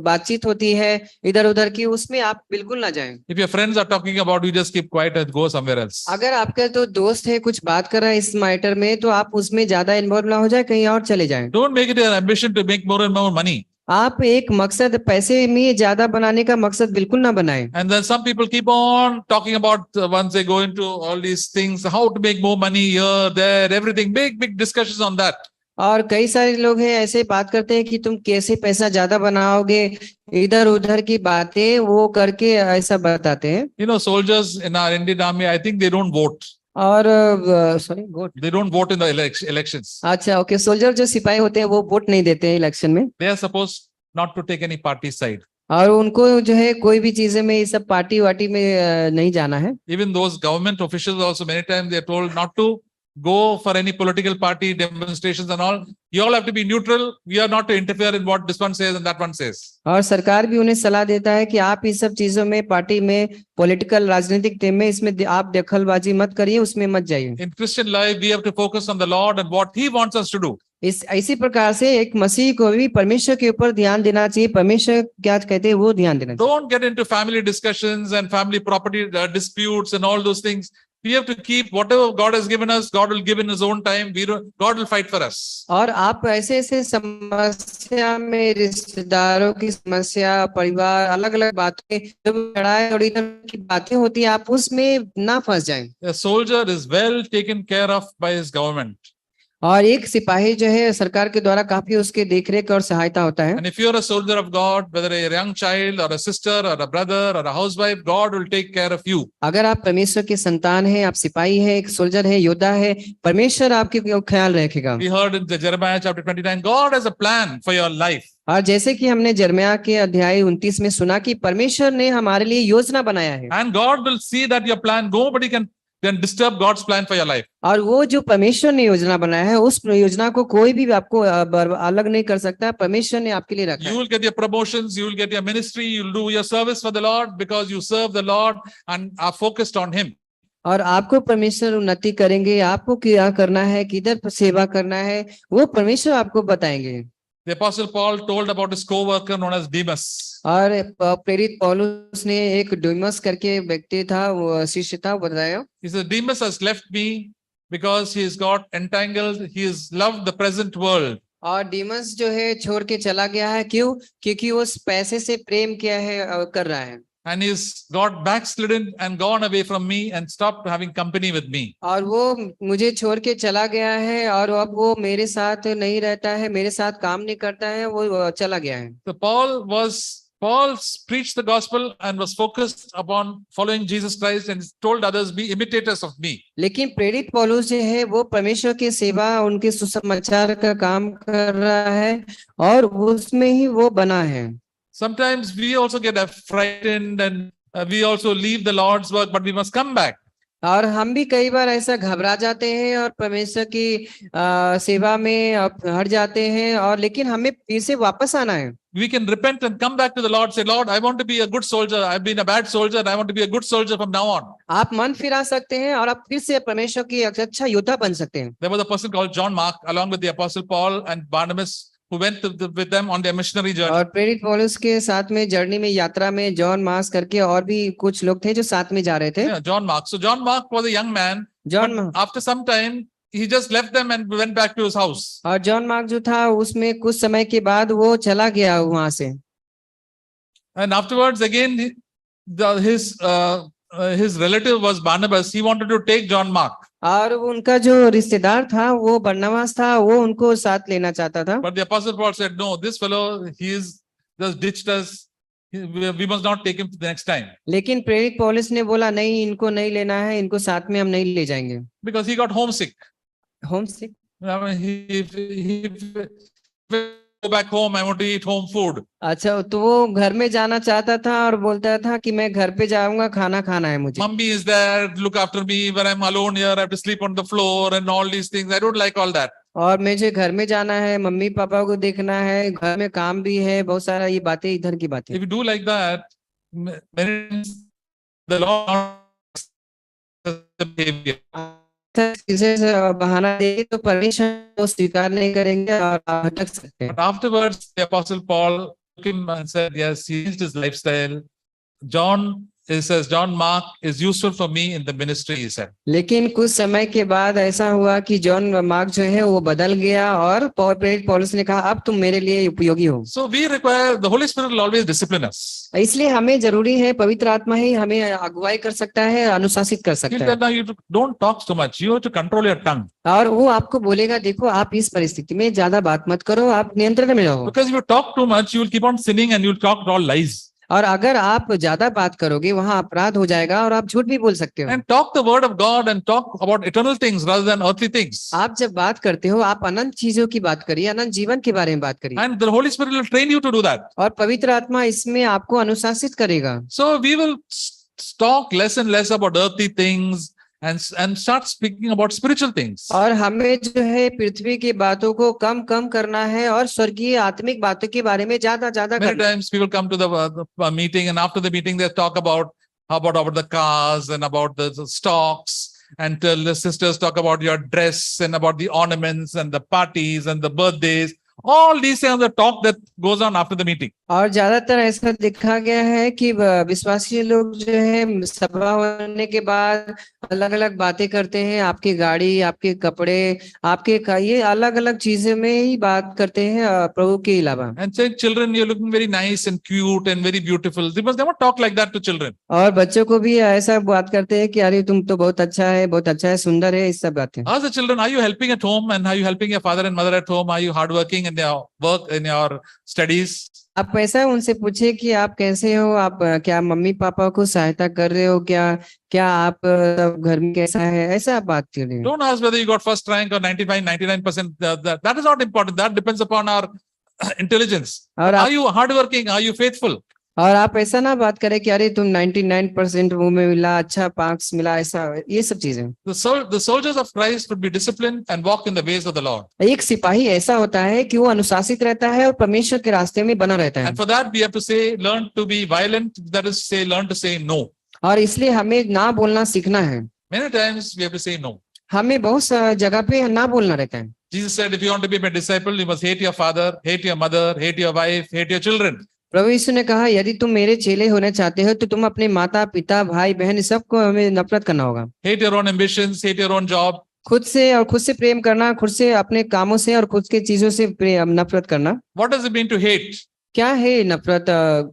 बातचीत होती है इधर उधर की, उसमें आप बिल्कुल ना जाएं। If your friends are talking about, you just keep quiet and go somewhere else. अगर आपका तो दोस्त है कुछ बात कर रहा है इस मैटर में, तो आप उसमें ज्यादा इन्वॉल्व ना हो जाए, कहीं और चले जाएं। Don't make it your ambition to make more and more money. आप एक मकसद पैसे में ज्यादा बनाने का मकसद बिल्कुल ना बनाएं। And then some people keep on talking about once they go into all these things, how to make more money here, there, everything, big discussions on that. और कई सारे लोग हैं ऐसे बात करते हैं कि तुम कैसे पैसा ज्यादा बनाओगे, इधर उधर की बातें वो करके ऐसा बताते हैं। You know, soldiers in our Indian army, I think they don't vote. और sorry vote, They don't vote in the elections. अच्छा ओके, सोल्जर जो सिपाही होते हैं वो वोट नहीं देते हैं इलेक्शन में, They are supposed not to take any party side. और उनको जो है कोई भी चीजें में ये सब पार्टी वार्टी में नहीं जाना है। Even those government officials also many times they are told not to go for any political party demonstrations and all. You all have to be neutral. We are not to interfere in what this one says and that one says. और सरकार भी उन्हें सलाह देता है कि आप इस सब चीजों में, पार्टी में, पॉलिटिकल राजनीतिक टीम में, इसमें आप दखलबाजी मत करिए, उसमें मत जाइए। In Christian life, we have to focus on the Lord and what He wants us to do. इसी प्रकार से एक मसीह को भी परमेश्वर के ऊपर ध्यान देना चाहिए, परमेश्वर क्या कहते हैं वो ध्यान देना चाहिए। Don't get into family discussions and family property disputes and all those things. We have to keep whatever God has given us, God will give in His own time. God will fight for us. और आप ऐसे ऐसे समस्या में, रिश्तेदारों की समस्या, परिवार, अलग अलग बातें, जब लड़ाई और इधर की बातें होती है, आप उसमें ना फंस जाएं। A soldier is well taken care of by his government. और एक सिपाही जो है सरकार के द्वारा काफी उसके देखरेख और सहायता होता है। And if you're a soldier of God, whether a young child or a sister or a brother or a housewife, God will take care of you. अगर आप परमेश्वर के संतान हैं, आप सिपाही हैं, एक सोल्जर है, योद्धा है, परमेश्वर आपके ख्याल रखेगा। We heard in the Jeremiah chapter 29, God has a plan for your life. और जैसे कि हमने यिर्मयाह के अध्याय 29 में सुना कि परमेश्वर ने हमारे लिए योजना बनाया है, And God will see that your plan, nobody can disturb God's plan for your life. और वो जो परमेश्वर ने योजना बनाया है उस योजना को कोई भी आपको अलग नहीं कर सकता। परमेश्वर ने आपके लिए रखा You है। will get your promotions, you will get your ministry, you'll do your service for the Lord because you serve the Lord and are focused on Him. और आपको परमेश्वर उन्नति करेंगे, आपको क्या करना है, किधर सेवा करना है, वो परमेश्वर आपको बताएंगे। The Apostle Paul told about his co-worker known as Demas. और प्रेरित पौलुस ने एक डीमस करके व्यक्ति था, वो शिष्य था, बताया। He said, Demas has left me because he has got entangled, he has loved the present world. और डीमस जो है छोड़ के चला गया है, क्यों? क्योंकि वो पैसे से प्रेम किया है, कर रहा है। And he's got backslidden and gone away from me and stopped having company with me. और वो मुझे छोड़ के चला गया है और अब वो मेरे साथ नहीं रहता है, मेरे साथ काम नहीं करता है, वो चला गया है। So Paul preached the gospel and was focused upon following Jesus Christ and told others, be imitators of me. लेकिन प्रेरित पौलुस जो है वो परमेश्वर की सेवा, उनके सुसमाचार का काम कर रहा है और उसमें ही वो बना है। Sometimes we also get frightened and we also leave the Lord's work, but we must come back. और हम भी कई बार ऐसा घबरा जाते हैं और परमेश्वर की सेवा में हट जाते हैं, और लेकिन हमें फिर से वापस आना है। We can repent and come back to the Lord, say, Lord, I want to be a good soldier. I've been a bad soldier and I want to be a good soldier from now on. आप मन फिरा सकते हैं और आप फिर से परमेश्वर की एक अच्छा योद्धा बन सकते हैं। There was a person called John Mark, along with the Apostle Paul and Barnabas, who went with them on their missionary journey. और प्रेरित पौलुस के साथ में जर्नी में, यात्रा में जॉन मार्क करके और भी कुछ लोग थे जो साथ में जा रहे थे। Yeah, John Mark. So John Mark was a young man. John After some time, he just left them and went back to his house. और जॉन मार्क जो था उसमें कुछ समय के बाद वो चला गया वहां से। And afterwards, again, his relative was Barnabas. He wanted to take John Mark. और उनका जो रिश्तेदार था वो बरनबास था, वो उनको साथ लेना चाहता था। But the Apostle Paul said, no, this fellow, he is just ditched us. We must not take him the next time. लेकिन प्रेरित पौलुस ने बोला नहीं, इनको नहीं लेना है, इनको साथ में हम नहीं ले जाएंगे। Because he got homesick. Homesick. I mean, he go back home, I want to eat home food. अच्छा, तो वो घर में जाना चाहता था और बोलता था कि मैं घर पे जाऊंगा, खाना खाना है मुझे। Mummy is there, look after me when I'm alone here. I have to sleep on the floor and all these things. I don't like all that. और मुझे घर में जाना है, मम्मी पापा को देखना है, घर में काम भी है, बहुत सारा, ये बातें इधर की बातें। If you do like that, many times the Lord the behavior. चीजें बहाना देंगे तो परमेश्वर को स्वीकार नहीं करेंगे और आप भटक सकते हैं। But afterwards, the Apostle Paul took him and said, yes, he changed his lifestyle. It says, John Mark is useful for me in the ministry, he said. लेकिन कुछ समय के बाद ऐसा हुआ कि जॉन मार्क जो है वो बदल गया और प्रेरित पौलुस ने कहा अब तुम मेरे लिए उपयोगी हो। So we require, the Holy Spirit will always discipline us. इसलिए हमें जरूरी है, पवित्र आत्मा ही हमें अगुवाई कर सकता है, अनुशासित कर He'll सकता tell है। now you don't talk so much. You have to control your tongue. और वो आपको बोलेगा देखो आप इस परिस्थिति में ज्यादा बात मत करो, आप नियंत्रण में रहो। Because if you talk too much, you will keep on sinning and you'll talk all lies. और अगर आप ज्यादा बात करोगे वहां अपराध हो जाएगा और आप झूठ भी बोल सकते हो। And talk the word of God and talk about eternal things rather than earthly things. आप जब बात करते हो आप अनंत चीजों की बात करिए, अनंत जीवन के बारे में बात करिए। And the Holy Spirit will train you to do that. और पवित्र आत्मा इसमें आपको अनुशासित करेगा। So we will talk less and less about earthly things and start speaking about spiritual things. और हमें जो है पृथ्वी की बातों को कम कम करना है और स्वर्गीय आत्मिक बातों के बारे में ज्यादा ज्यादा Many करना। times people come to the meeting and after the meeting they talk about the cars and about the stocks, and tell the sisters talk about your dress and about the ornaments and the parties and the birthdays. All these things are the talk that goes on after the meeting. और ज्यादातर ऐसा देखा गया है कि विश्वासी लोग जो है सभा होने के बाद अलग अलग बातें करते हैं, आपकी गाड़ी, आपके कपड़े, ये अलग अलग चीजें में ही बात करते हैं प्रभु के अलावा। And say, children, you're looking very nice and cute and very beautiful. They must never talk like that to children. और बच्चों को भी ऐसा बात करते हैं कि अरे तुम तो बहुत अच्छा है, सुंदर है, इस सब बातें। Ask the children, are you helping at home and are you helping your father and mother at home? Are you hardworking in your work, in your studies? आप ऐसा उनसे पूछे कि आप कैसे हो, आप क्या मम्मी पापा को सहायता कर रहे हो, क्या आप घर में कैसा है, ऐसा आप बात कर रहे हो। Don't ask whether you got first rank or 95, 99%. That is not important. That depends upon our intelligence. और Are you hardworking? Are you faithful? और आप ऐसा ना बात करें कि अरे तुम 99% वो में मिला, अच्छा मार्क्स मिला, ऐसा ये सब चीजें। The soldiers of Christ would be disciplined and walk in the ways of the Lord. एक सिपाही ऐसा होता है कि वो अनुशासित रहता है और परमेश्वर के रास्ते में बना रहता है। And for that we have to say, learn to be violent. That is, say, learn to say no. और इसलिए हमें ना बोलना सीखना है। Many times we have to say no. हमें बहुत जगह पे ना बोलना रहता है। Jesus said, if you want to be my disciple, you must hate your father, hate your mother, hate your wife, hate your children. प्रभु यीशु ने कहा, यदि तुम मेरे चेले होना चाहते हो तो तुम अपने माता पिता भाई बहन सबको हमें नफरत करना होगा। Hate your own ambitions, hate your own job. खुद से प्रेम करना, खुद से अपने कामों से और खुद के चीजों से नफरत करना। What does it mean to hate? क्या है नफरत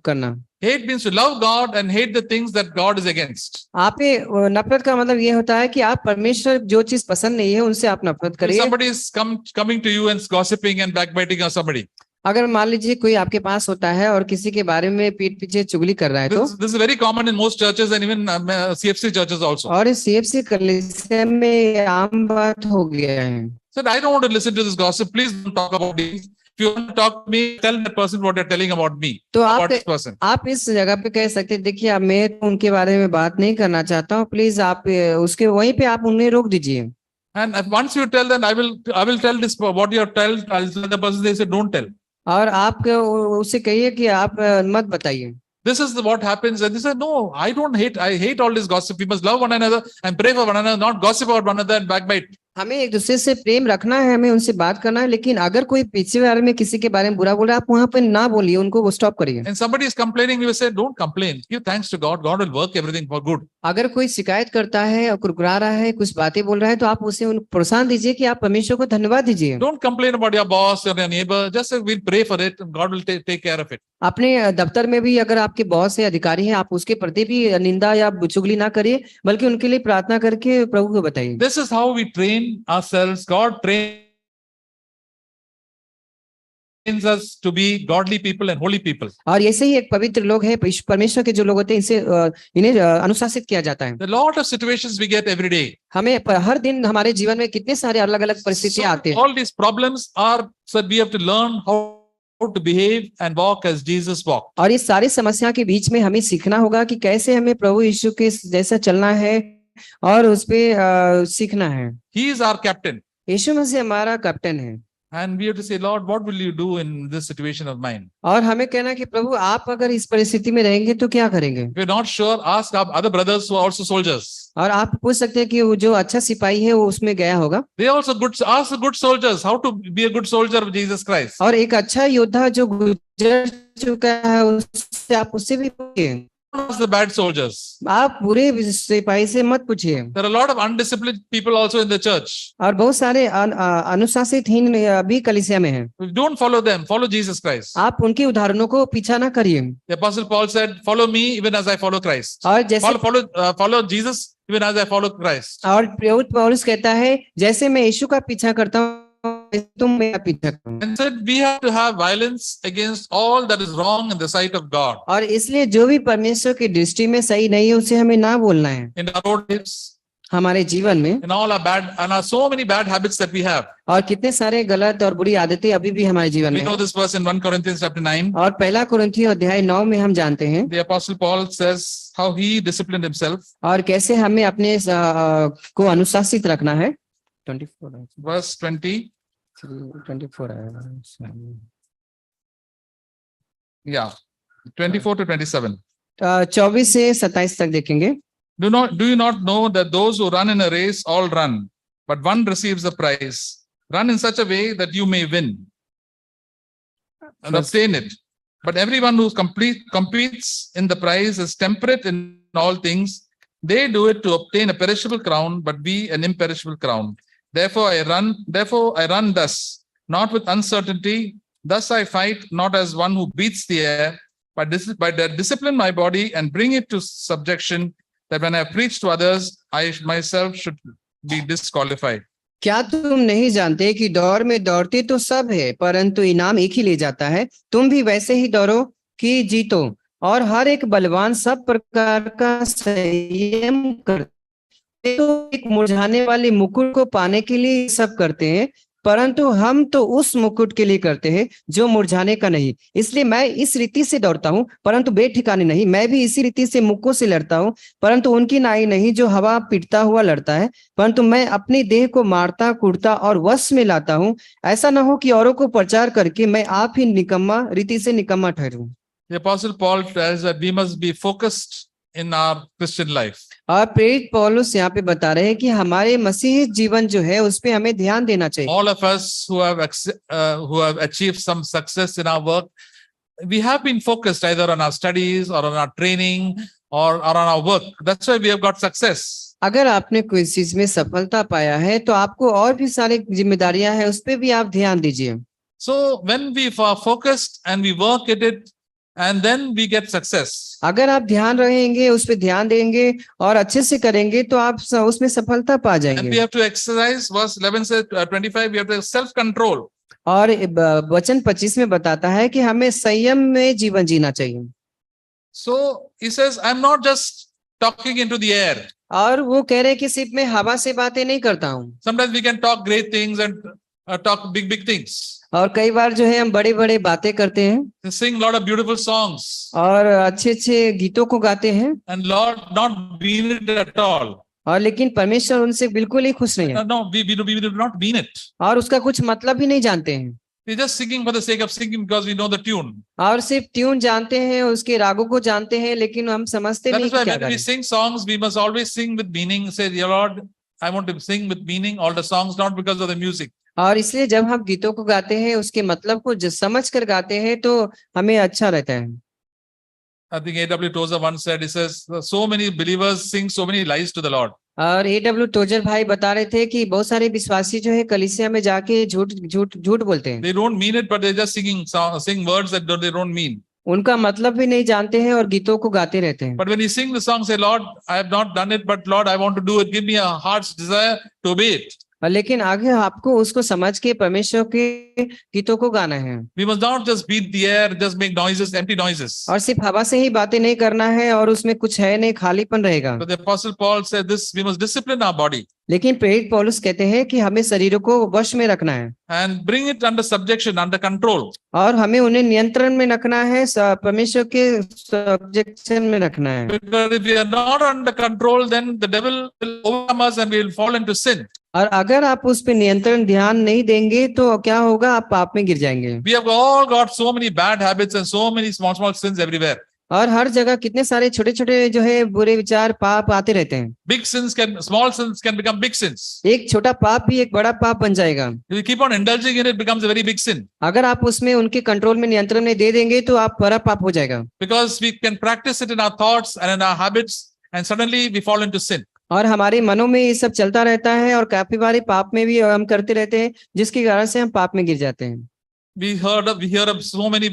करना? Hate means to love God and hate the things that God is against. आप नफरत का मतलब ये होता है कि आप परमेश्वर जो चीज पसंद नहीं है उनसे आप नफरत If करिए। somebody is coming to you and gossiping and backbiting on somebody, अगर मान लीजिए कोई आपके पास होता है और किसी के बारे में पीठ पीछे चुगली कर रहा है तो this is very common in most churches and even CFC churches also. और इस CFC कलीसिया में आम बात हो गया है। Said, I don't want to listen to this gossip. Please don't talk about these. If you want to talk to me, tell that person what you're telling about me. तो about this person. आप इस जगह पे कह सकते हैं, देखिए मैं उनके बारे में बात नहीं करना चाहता हूँ, प्लीज आप उसके वहीं पे आप उन्हें रोक दीजिए। And once you tell, then I will tell this what you have tell. I'll tell the person. They say, don't tell. और आप उससे कहिए कि आप मत बताइए। This is what happens. And they say, no, I don't hate. I hate all this gossip. We must love one another and pray for one another, not gossip about one another and backbite. हमें एक दूसरे से प्रेम रखना है, हमें उनसे बात करना है, लेकिन अगर कोई पीछे बारे में किसी के बारे में बुरा बोल रहा है, आप वहां पे ना बोलिए, उनको स्टॉप करिए। And somebody is complaining, we will say, don't complain. Give thanks to God. God will work everything for good. अगर कोई शिकायत करता है और कुरकुरा रहा है, कुछ बातें बोल रहा है, तो आप उसे प्रोत्साहन दीजिए कि आप परमेश्वर को धन्यवाद दीजिए। Don't complain about your boss or your neighbor. Just we'll pray for it and God will take care of it. अपने दफ्तर में भी अगर आपके बॉस है, अधिकारी है, आप उसके प्रति भी निंदा या चुगली ना करिए, बल्कि उनके लिए प्रार्थना करके प्रभु को बताइए। This is how we train ourselves. God trains us to be godly people and holy people. और ऐसे ही एक पवित्र लोग हैं, परमेश्वर के जो लोग होते हैं, इन्हें अनुशासित किया जाता है। The lot of situations we get every day. हमें हर दिन हमारे जीवन में कितने सारे अलग अलग परिस्थितियां आती हैं। All these problems are so we have to learn how to behave and walk as Jesus walked. और इस सारी समस्या के बीच में हमें सीखना होगा कि कैसे हमें प्रभु यीशु के जैसा चलना है और उस पे सीखना है। He is our captain. यीशु मसीह हमारा कैप्टन है। And we have to say, Lord, what will you do in this situation of mine? और हमें कहना कि प्रभु आप अगर इस परिस्थिति में रहेंगे तो क्या करेंगे। If you're not sure, ask our other brothers who are also soldiers. और आप पूछ सकते हैं कि वो जो अच्छा सिपाही है वो उसमें गया होगा। They also good. Ask the good soldiers how to be a good soldier of Jesus Christ. और एक अच्छा योद्धा जो गुजर चुका है उससे आप उससे भी पूछिए। Ask the bad soldiers. आप बुरे सिपाही से मत पूछिए। There are a lot of undisciplined people also in the church. और बहुत सारे अनुशासितहीन भी कलीसिया में हैं। Don't follow them. Follow Jesus Christ. आप उनके उदाहरणों को पीछा ना करिए। The Apostle Paul said, "Follow me even as I follow Christ." और जैसे Follow Jesus even as I follow Christ. और पौलुस कहता है, जैसे मैं यीशु का पीछा करता हूँ तुम मेरा पीछा करो। And said we have to have violence against all that is wrong in the sight of God. और इसलिए जो भी परमेश्वर की दृष्टि में सही नहीं है उसे हमें ना बोलना है। In our own lives, हमारे जीवन में in all our bad and our so many bad habits that we have. और कितने सारे गलत और बुरी आदतें अभी भी हमारे जीवन We में know हैं। this verse in 1 Corinthians chapter 9. और पहला कुरिन्थियों अध्याय 9 में हम जानते हैं The Apostle Paul says how he disciplined himself. और कैसे हमें अपने को अनुशासित रखना है। 24 Verse 20. 24 Yeah. 24 to 27. 24 से 27 तक देखेंगे। Do you not know that those who run in a race all run, but one receives the prize? Run in such a way that you may win. and obtain it. But everyone who competes in the prize is temperate in all things. They do it to obtain a perishable crown, but we an imperishable crown. Therefore I run thus, not with uncertainty. Thus I fight, not as one who beats the air, but discipline my body and bring it to subjection, that when I preach to others, I myself should be disqualified. क्या तुम नहीं जानते कि दौड़ में दौड़ते तो सब है, परंतु इनाम एक ही ले जाता है। तुम भी वैसे ही दौड़ो कि जीतो। और हर एक बलवान सब प्रकार का संयम करते, तो एक मुरझाने वाले मुकुट को पाने के लिए सब करते हैं, परंतु हम तो उस मुकुट के लिए करते हैं जो मुरझाने का नहीं। इसलिए मैं इस रीति से दौड़ता हूँ, परंतु बेठिकाने नहीं। मैं भी इसी रीति से मुक्कों से लड़ता हूँ, परंतु उनकी नाई नहीं जो हवा पीटता हुआ लड़ता है, परंतु मैं अपनी देह को मारता कूटता और वश में लाता हूँ, ऐसा न हो कि औरों को प्रचार करके मैं आप ही निकम्मा रीति से निकम्मा ठहरूं। The Apostle Paul tells that we must be focused in our Christian life. और प्रेरित पौलुस यहाँ पे बता रहे हैं कि हमारे मसीही जीवन जो है उस पे हमें ध्यान देना चाहिए। All of us who have achieved some success in our work, we have been focused either on our studies or on our training or on our work. That's why we have got success. अगर आपने कोई चीज में सफलता पाया है तो आपको और भी सारी जिम्मेदारियां हैं, उस पे भी आप ध्यान दीजिए। So when we are focused and we work at it, and then we get success. अगर आप ध्यान रहेंगे, उस पे ध्यान देंगे और अच्छे से करेंगे तो आप उसमें सफलता पा And we जाएंगे। have to exercise, verse 11 says, 25, we have to have self-control. और वचन 25 में बताता है कि हमें संयम में जीवन जीना चाहिए। So he says, I'm not just talking into the air. और वो कह रहे हैं कि सिर्फ मैं हवा से बातें नहीं करता हूँ। Sometimes we can talk great things and talk big things. और कई बार जो है हम बड़े बड़े बातें करते हैं, Sing a lot of beautiful songs. और अच्छे अच्छे गीतों को गाते हैं, And Lord not mean it at all. और लेकिन परमेश्वर उनसे बिल्कुल ही खुश नहीं है, No, we do not mean it. और उसका कुछ मतलब ही नहीं जानते हैं, We're just singing for the sake of singing because we know the tune. और सिर्फ ट्यून जानते हैं, उसके रागों को जानते हैं, लेकिन हम समझते That नहीं is why कि क्या when गा we रहे हैं। sing songs, we must always sing with meaning. Say, dear Lord, I want to sing with meaning all the songs, not because of the music. और इसलिए जब हम गीतों को गाते हैं उसके मतलब को समझ कर गाते हैं तो हमें अच्छा रहता है। I think A.W. Tozer once said, he says, so many believers sing so many lies to the Lord. और A.W. टोजर भाई बता रहे थे कि बहुत सारे विश्वासी जो है कलीसिया में जाके झूठ बोलते हैं। They don't mean it, but they're just sing words that they don't mean. उनका मतलब भी नहीं जानते हैं और गीतों को गाते रहते हैं। But when you sing the song, say, Lord, I have not done it, but Lord, I want to do it. Give me a heart's desire to obey it. लेकिन आगे आपको उसको समझ के परमेश्वर के गीतों को गाना है। We must not just beat the air, just make noises, empty noises. और सिर्फ हवा से ही बातें नहीं करना है और उसमें कुछ है नहीं, खालीपन रहेगा। But the Apostle Paul said this, we must discipline our body. लेकिन प्रेरित पौलुस कहते हैं कि हमें शरीर को वश में रखना है and bring it under subjection, under control. और हमें उन्हें नियंत्रण में रखना है, परमेश्वर के सब्जेक्शन में रखना है। Because if we are not under control, then the devil will overcome us and we will fall into sin. और अगर आप उस पे नियंत्रण ध्यान नहीं देंगे तो क्या होगा, आप पाप में गिर जाएंगे। We have all got so many bad habits and so many small sins everywhere. और हर जगह कितने सारे छोटे छोटे जो है बुरे विचार पाप आते रहते हैं। Small sins can become big sins. एक छोटा पाप भी एक बड़ा पाप बन जाएगा। If you keep on indulging in it, becomes a very big sin. अगर आप उसमें उनके कंट्रोल में नियंत्रण में दे देंगे तो आप बड़ा पाप हो जाएगा। Because we can practice it in our thoughts and in our habits, and suddenly we fall into sin. और हमारे मनों में ये सब चलता रहता है और काफी बारी पाप में भी हम करते रहते हैं, जिसके कारण से हम पाप में गिर जाते हैं। We hear of so many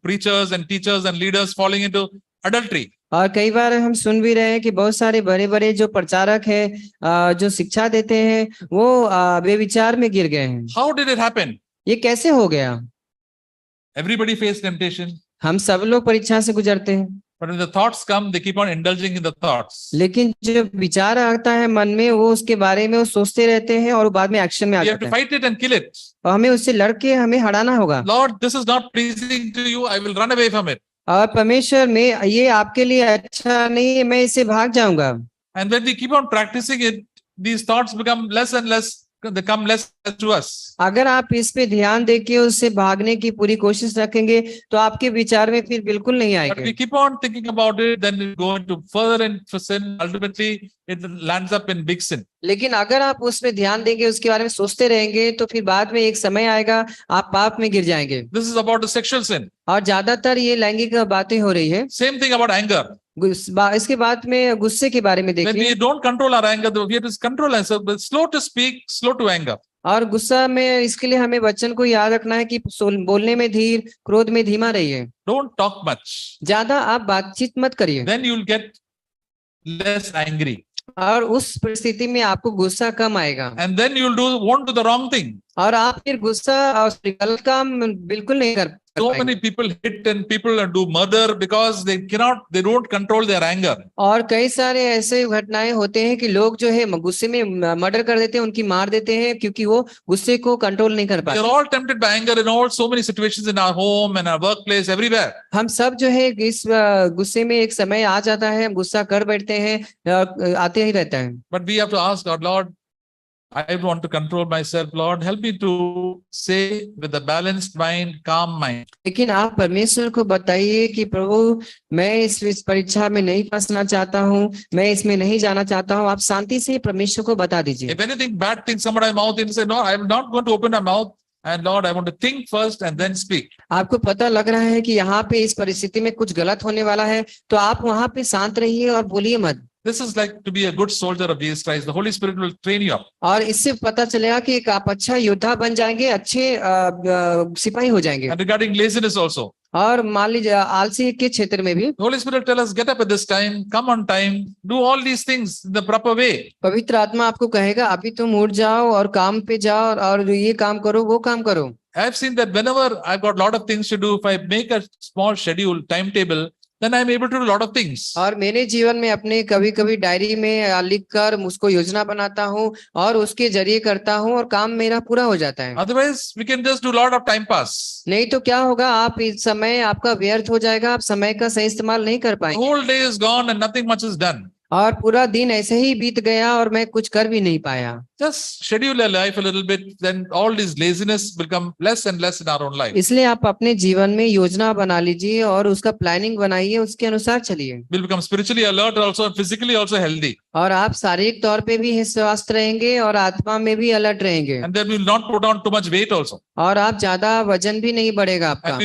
preachers and teachers and leaders falling into adultery. और कई बार हम सुन भी रहे हैं कि बहुत सारे बड़े बड़े जो प्रचारक हैं, जो शिक्षा देते हैं, वो बेविचार में गिर गए हैं। How did it happen? ये कैसे हो गया? Everybody faced temptation. हम सब लोग परीक्षा से गुजरते हैं, But when the thoughts come, they keep on indulging in the thoughts. लेकिन जब विचार आता है मन में, वो उसके बारे में वो सोचते रहते हैं और बाद में एक्शन में आ We have जाते to हैं fight it and kill it. और हमें उससे लड़के हमें हराना होगा। Lord, this is not pleasing to you. I will run away from it. और परमेश्वर में ये आपके लिए अच्छा नहीं है, मैं इससे भाग जाऊंगा। And when we keep on practicing it, these thoughts become less and less they come less to us. अगर आप इस पे ध्यान देके उससे भागने की पूरी कोशिश रखेंगे तो आपके विचार में फिर बिल्कुल नहीं But we आएंगे। keep on thinking about it, then we go into further into sin. Ultimately, it lands up in big sin. लेकिन अगर आप उसमें ध्यान देंगे, उसके बारे में सोचते रहेंगे, तो फिर बाद में एक समय आएगा आप पाप में गिर जाएंगे। This is about the sexual sin. और ज्यादातर ये लैंगिक बातें हो रही है। Same thing about anger. इसके बाद में गुस्से के बारे में When देखिए। we don't control our anger, we have to control ourselves. But slow to speak, slow to anger. और गुस्सा में इसके लिए हमें वचन को याद रखना है कि बोलने में धीर, क्रोध में धीमा रहिए। Don't talk much. ज्यादा आप बातचीत मत करिए। Then you'll get less angry. और उस परिस्थिति में आपको गुस्सा कम आएगा। And then you'll won't do the wrong thing. और आप फिर गुस्सा और गलत काम बिल्कुल नहीं कर So पाएंगे। many people hit and people do murder because they don't control their anger. और कई सारे ऐसे घटनाएं होते हैं कि लोग जो है गुस्से में मर्डर कर देते हैं, उनकी मार देते हैं, क्योंकि वो गुस्से को कंट्रोल नहीं कर We are पाते। all tempted by anger in all so many situations in our home and our workplace, everywhere. हम सब जो है इस गुस्से में एक समय आ जाता है, हम गुस्सा कर बैठते हैं, आते ही रहता है। But we have to ask God, Lord, I want to control myself. Lord, help me to say with a balanced mind, calm mind. लेकिन आप परमेश्वर को बताइए कि प्रभु मैं इस परीक्षा में नहीं फंसना चाहता हूँ, मैं इसमें नहीं जाना चाहता हूँ। आप शांति से परमेश्वर को बता दीजिए। If anything bad things come out of my mouth, and say, no, I'm not going to open my mouth. And Lord, I want to think first and then speak. आपको पता लग रहा है कि यहाँ पे इस परिस्थिति में कुछ गलत होने वाला है, तो आप वहाँ पे शांत रहिए और बोलिए मत। This is like to be a good soldier of Jesus Christ. The Holy Spirit will train you up. और इससे पता चलेगा कि एक आप अच्छा योद्धा बन जाएंगे, अच्छे सिपाही हो जाएंगे। And regarding laziness also, और मान लीजिए आलसी के क्षेत्र में भी the Holy Spirit will tell us, get up at this time, come on time, do all these things in the proper way. पवित्र आत्मा आपको कहेगा अभी तुम उठ जाओ और काम पे जाओ और ये काम करो, वो काम करो। I've seen that whenever I've got a lot of things to do, if I make a small schedule, timetable, then I'm able to do a lot of things. और मेरे जीवन में अपने कभी कभी डायरी में लिखकर उसको योजना बनाता हूँ और उसके जरिए करता हूँ और काम मेरा पूरा हो जाता है। Otherwise, we can just do a lot of time pass. नहीं तो क्या होगा, आप इस समय आपका व्यर्थ हो जाएगा, आप समय का सही इस्तेमाल नहीं कर The पाएंगे whole day is gone and nothing much is done. और पूरा दिन ऐसे ही बीत गया और मैं कुछ कर भी नहीं पाया। Just schedule your life a little bit, then all this laziness will become less and less in our own life. इसलिए आप अपने जीवन में योजना बना लीजिए और उसका प्लानिंग बनाइए, उसके अनुसार चलिए। We'll become spiritually alert also and physically also healthy. और आप शारीरिक तौर पे भी स्वस्थ रहेंगे और आत्मा में भी अलर्ट रहेंगे। And then we'll not put on too much weight also. और आप ज्यादा वजन भी नहीं बढ़ेगा आपका।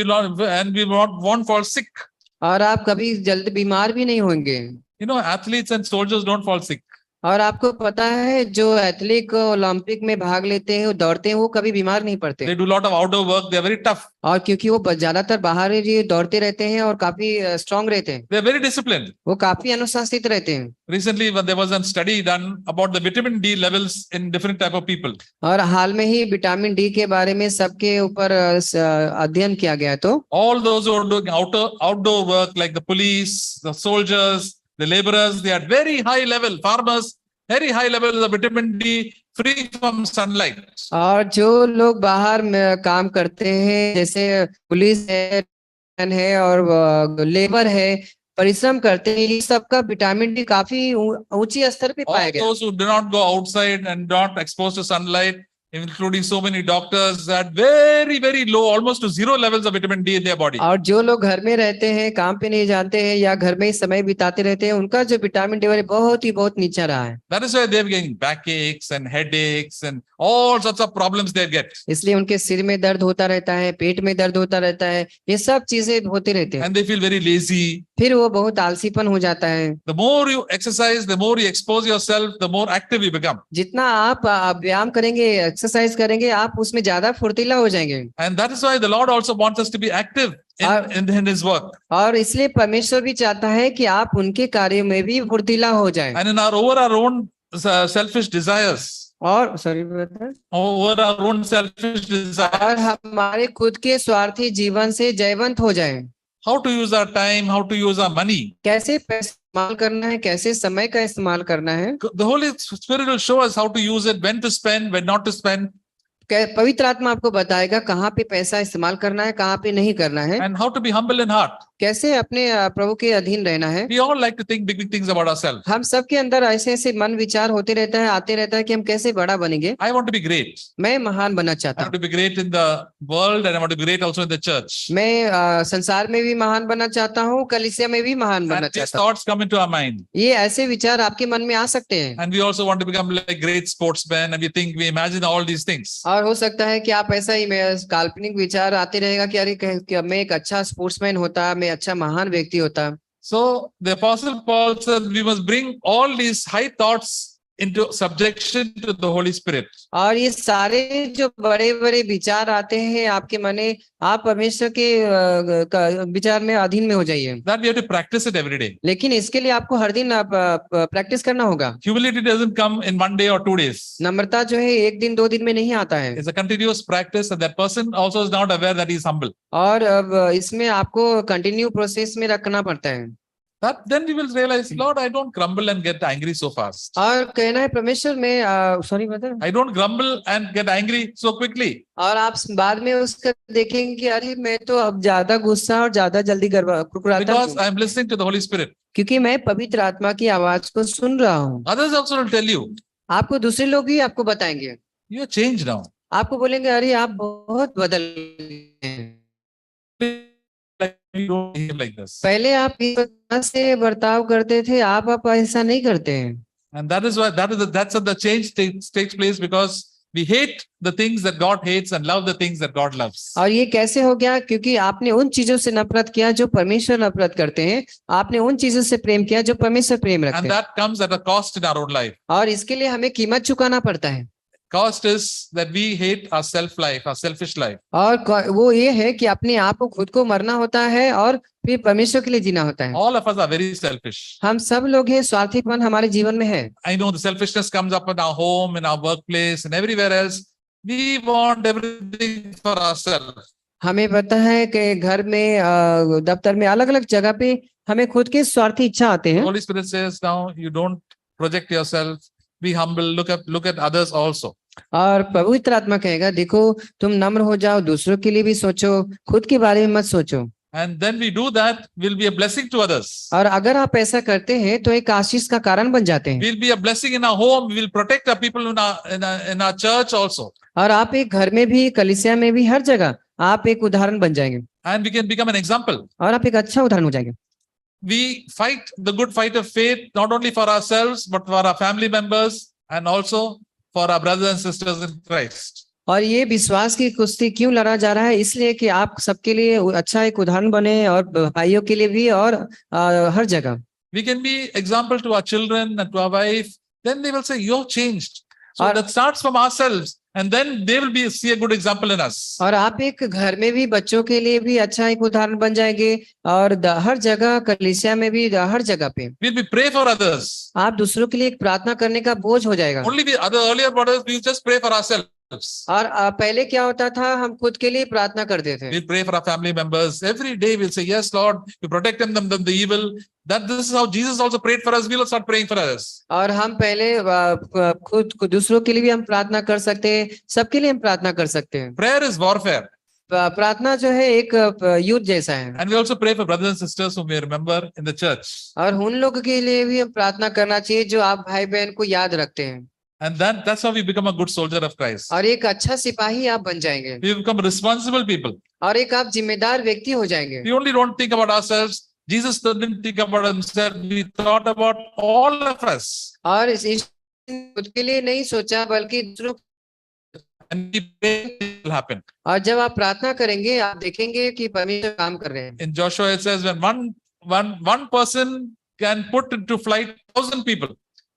And we won't fall sick. और आप कभी जल्द बीमार भी नहीं होंगे। You know, athletes and soldiers don't fall sick. और आपको पता है जो एथलीट ओलंपिक में भाग लेते हैं, वो दौड़ते हैं, वो कभी बीमार नहीं पड़ते। They do a lot of outdoor work. They are very tough. और क्योंकि वो ज्यादातर बाहर ही दौड़ते रहते हैं और काफी स्ट्रांग रहते हैं, They are very disciplined. वो काफी अनुशासित रहते हैं। Recently, when there was a study done about the vitamin D levels in different type of people. और हाल में ही विटामिन डी के बारे में सबके ऊपर अध्ययन किया गया। तो All those who are doing outdoor work, like the police, the soldiers, the laborers, they are very high level. Farmers, very high levels of vitamin D, free from sunlight. और जो लोग बाहर में काम करते हैं, जैसे पुलिस है और लेबर है, परिश्रम करते हैं, ये सबका विटामिन डी काफी ऊंची स्तर पे पाया All गया। those who do not go outside and not exposed to sunlight, including so many doctors, had very, very low, almost to zero levels of vitamin D in their body. और जो लोग घर में रहते हैं, काम पे नहीं जाते हैं या घर में ही समय बिताते रहते हैं, उनका जो विटामिन डी बहुत नीचा रहा है। That is why they are getting backaches and headaches and all sorts of problems they get. इसलिए उनके सिर में दर्द होता रहता है, पेट में दर्द होता रहता है, ये सब चीजें होते रहते हैं। And they feel very lazy. फिर वो बहुत आलसीपन हो जाता है। The more you exercise, the more you expose yourself, the more active you become. जितना आप व्यायाम करेंगे, एक्सरसाइज करेंगे, आप उसमें ज्यादा फुर्तीला हो जाएंगे। And that is why the Lord also wants us to be active in His work. और इसलिए परमेश्वर भी चाहता है कि आप उनके कार्य में भी फुर्तीला हो जाए। And in over our own selfish desires, और over our own selfish desires, और हमारे खुद के स्वार्थी जीवन से जयवंत हो जाए। how to use our time, how to use our money. कैसे पैसा इस्तेमाल करना है, कैसे समय का इस्तेमाल करना है। The Holy Spirit will show us how to use it, when to spend, when not to spend, पवित्र आत्मा आपको बताएगा कहाँ पे पैसा इस्तेमाल करना है, कहाँ पे नहीं करना है, and how to be humble in heart. कैसे अपने प्रभु के अधीन रहना है। We all like to think big things about ourselves. हम सबके अंदर ऐसे ऐसे मन विचार होते रहता है, आते रहता है कि हम कैसे बड़ा बनेंगे। I want to be great. मैं महान बनना I चाहता want हूँ। to be great in the world and I want to be great also in the church. मैं संसार में भी महान बनना चाहता हूँ, कलीसिया में भी महान बनना And these चाहता हूँ। thoughts come into our mind. ये ऐसे विचार आपके मन में आ सकते हैं। And we also want to become like great sportsmen and we imagine all these things. और हो सकता है कि आप ऐसा ही में काल्पनिक विचार आते रहेगा कि अरे मैं एक अच्छा स्पोर्ट्समैन होता, मैं अच्छा महान व्यक्ति होता। So the Apostle Paul says we must bring all these high thoughts into subjection to the Holy Spirit. और ये सारे जो बड़े बड़े विचार आते हैं आपके मने, आप परमेश्वर के विचार में अधीन में हो जाइए। That we have to practice it every day. लेकिन इसके लिए आपको हर दिन प्रैक्टिस करना होगा। Humility doesn't come in 1 day or 2 days. नम्रता जो है 1 दिन 2 दिन में नहीं आता है। It's a continuous practice and that person also is not aware that he is humble. और अब इसमें आपको कंटिन्यू प्रोसेस में रखना पड़ता है। That then we will realize, Lord, I don't grumble and get angry so fast. और कहना है परमेश्वर में sorry brother, I don't grumble and get angry so quickly. और आप बाद में उसका देखेंगे कि अरे मैं तो अब ज्यादा गुस्सा और ज्यादा जल्दी कुरकुराता Because हूँ, I am listening to the Holy Spirit. क्योंकि मैं पवित्र आत्मा की आवाज को सुन रहा हूँ। Others also will tell you, आपको दूसरे लोग भी आपको बताएंगे, you are changed now. आपको बोलेंगे अरे आप बहुत बदल गए हैं। Like you don't behave like this. पहले आप इस तरह से बर्ताव करते थे, आप ऐसा नहीं करते हैं। And that is why that's how the change takes place, because we hate the things that God hates and love the things that God loves. और ये कैसे हो गया? क्योंकि आपने उन चीजों से नफरत किया जो परमेश्वर नफरत करते हैं, आपने उन चीजों से प्रेम किया जो परमेश्वर प्रेम रखते And हैं। that comes at a cost in our own life. और इसके लिए हमें कीमत चुकाना पड़ता है। Cost is that we hate our self life, our selfish life. और वो ये है कि अपने आप को खुद को मरना होता है और फिर परमेश्वर के लिए जीना होता है। All of us are very selfish. हम सब लोग हैं, स्वार्थीपन हमारे जीवन में है। I know the selfishness comes up in our home, in our workplace, and everywhere else. We want everything for ourselves. हमें पता है कि घर में, दफ्तर में, अलग अलग जगह पे हमें खुद के स्वार्थी इच्छा आते The हैं। Holy Spirit says, now you don't project yourself. Be humble. Look at others also. और पवित्र आत्मा कहेगा, देखो तुम नम्र हो जाओ, दूसरों के लिए भी सोचो, खुद के बारे में मत सोचो। And then we do that, we'll be a blessing to others. और अगर आप ऐसा करते हैं तो एक आशीष का कारण बन जाते हैं। We'll be a blessing in our home. We'll protect our people in our church also. और आप एक घर में भी, कलीसिया में भी, हर जगह आप एक उदाहरण बन जाएंगे। And we can become an example. और आप एक अच्छा उदाहरण हो जाएंगे। We fight the good fight of faith, not only for ourselves, but for our family members and also for our brothers and sisters in Christ. और ये विश्वास की कुश्ती क्यों लड़ा जा रहा है? इसलिए कि आप सबके लिए अच्छा एक उदाहरण बने, और भाइयों के लिए भी, और हर जगह। We can be example to our children and to our wife. Then they will say, "You're changed." So that starts from ourselves, and then they will see a good example in us. और आप एक घर में भी, बच्चों के लिए भी अच्छा एक उदाहरण बन जाएंगे, और हर जगह, कलीसिया में भी, हर जगह पे We'll be pray for others. आप दूसरों के लिए एक प्रार्थना करने का बोझ हो जाएगा। Only the other earlier brothers, we just pray for ourselves. और पहले क्या होता था, हम खुद के लिए प्रार्थना करते थे। We'll pray for our family members. Every day we'll say, "Yes, Lord, you protect them from the evil." This is how Jesus also prayed for us. We'll start praying for others. और हम पहले खुद दूसरों के लिए भी हम प्रार्थना कर सकते हैं, सबके लिए हम प्रार्थना कर सकते हैं। Prayer is warfare. प्रार्थना जो है एक युद्ध जैसा है। And we also pray for brothers and sisters whom we remember in the church. और उन लोगों के लिए भी हम प्रार्थना करना चाहिए जो आप भाई बहन को याद रखते हैं। And that's how we become a good soldier of Christ. और एक अच्छा सिपाही आप बन जाएंगे। We become responsible people. और एक आप जिम्मेदार व्यक्ति हो जाएंगे। We only don't think about ourselves. Jesus didn't think about himself. He thought about all of us. और इस खुद के लिए नहीं सोचा, बल्कि दूसरों। And we pray it will happen. और जब आप प्रार्थना करेंगे, आप देखेंगे कि परमेश्वर काम कर रहे हैं। In Joshua it says, when one person can put into flight 1,000 people.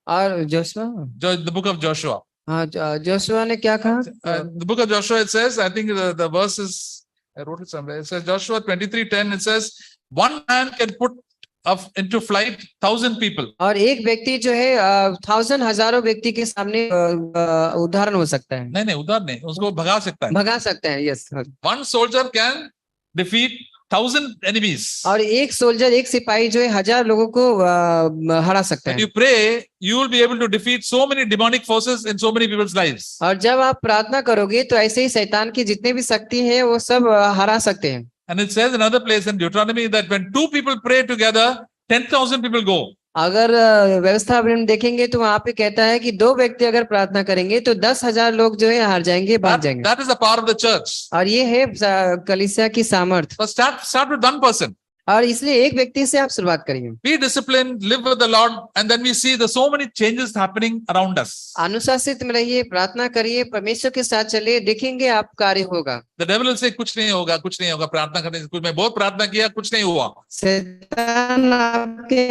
और Joshua, The book of Joshua. हाँ, जोशुआ ने क्या कहा? The book of Joshua, it says, I think the verse is, I wrote it somewhere. It says Joshua 23:10. It says, one man can put into flight 1,000 people. और एक व्यक्ति जो है 1,000 हजारों व्यक्ति के सामने उदाहरण हो सकता है। नहीं, उदाहरण नहीं, उसको भगा सकता है। भगा सकता है, yes. One soldier can defeat 1,000 enemies. और एक सोल्जर, एक सिपाही जो है 1000 लोगों को हरा सकता When है। you pray, you will be able to defeat so many demonic forces in so many people's lives. और जब आप प्रार्थना करोगे तो ऐसे ही शैतान की जितने भी शक्ति है वो सब हरा सकते हैं। And it says in another place in Deuteronomy that when two people pray together, 10,000 people go. अगर व्यवस्था में देखेंगे तो वहां पे कहता है कि दो व्यक्ति अगर प्रार्थना करेंगे तो 10,000 लोग जो है हार जाएंगे, भाग जाएंगे। That is the power of the church. और ये है कलीसिया की सामर्थ। So start with one person. और इसलिए एक व्यक्ति से आप शुरुआत करिए। Be disciplined, live with the Lord, and then we see there's so many changes happening around us. अनुशासित में रहिए, प्रार्थना करिए, परमेश्वर के साथ चलिए, देखेंगे आप कार्य होगा। The devil will say कुछ नहीं होगा, कुछ नहीं होगा, प्रार्थना करने से कुछ, मैं बहुत प्रार्थना किया, कुछ नहीं हुआ। शैतान आपके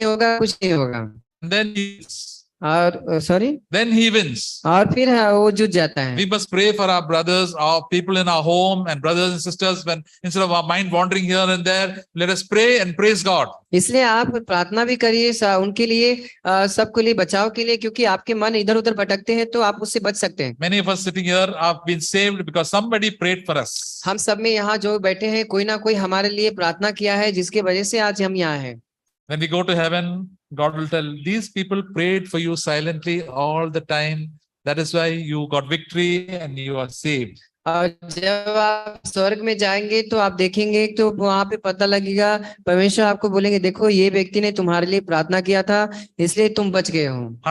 होगा, कुछ नहीं होगा। And then और then he wins. और फिर वो जीत जाता है। We must pray for our brothers, our people in our home, and brothers and sisters. When instead of our mind wandering here and there, let us pray and praise God. इसलिए आप प्रार्थना भी करिए उनके लिए, सबके लिए, बचाव के लिए, क्योंकि आपके मन इधर उधर भटकते हैं तो आप उससे बच सकते हैं। Many of us sitting here have been saved because somebody prayed for us. हम सब में यहाँ जो बैठे हैं, कोई ना कोई हमारे लिए प्रार्थना किया है, जिसके वजह से आज हम यहाँ हैं। When we go to heaven, God will tell, these people prayed for you silently all the time. That is why you got victory and you are saved. और जब आप स्वर्ग में जाएंगे तो आप देखेंगे तो वहां पे पता लगेगा, परमेश्वर आपको बोलेंगे, देखो ये व्यक्ति ने तुम्हारे लिए प्रार्थना किया था, इसलिए तुम बच गए हो।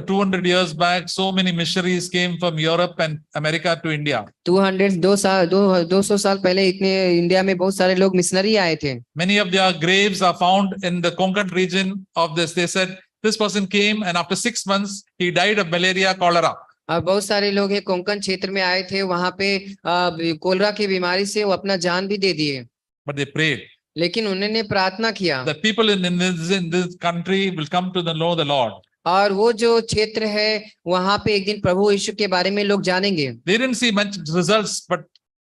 200 years back, so many missionaries came from Europe and America to India. 200 साल पहले इतने इंडिया में बहुत सारे लोग मिशनरी आए थे। Many of their graves are found in the Konkan region of this. They said this person came and after 6 months he died of malaria, cholera. और बहुत सारे लोग हैं कोंकण क्षेत्र में आए थे, वहां पे कोलरा की बीमारी से वो अपना जान भी दे दिए। But they prayed. लेकिन उन्होंने प्रार्थना किया। The people in this country will come to know the Lord. और वो जो क्षेत्र है वहां पे एक दिन प्रभु यीशु के बारे में लोग जानेंगे। They didn't see much results, but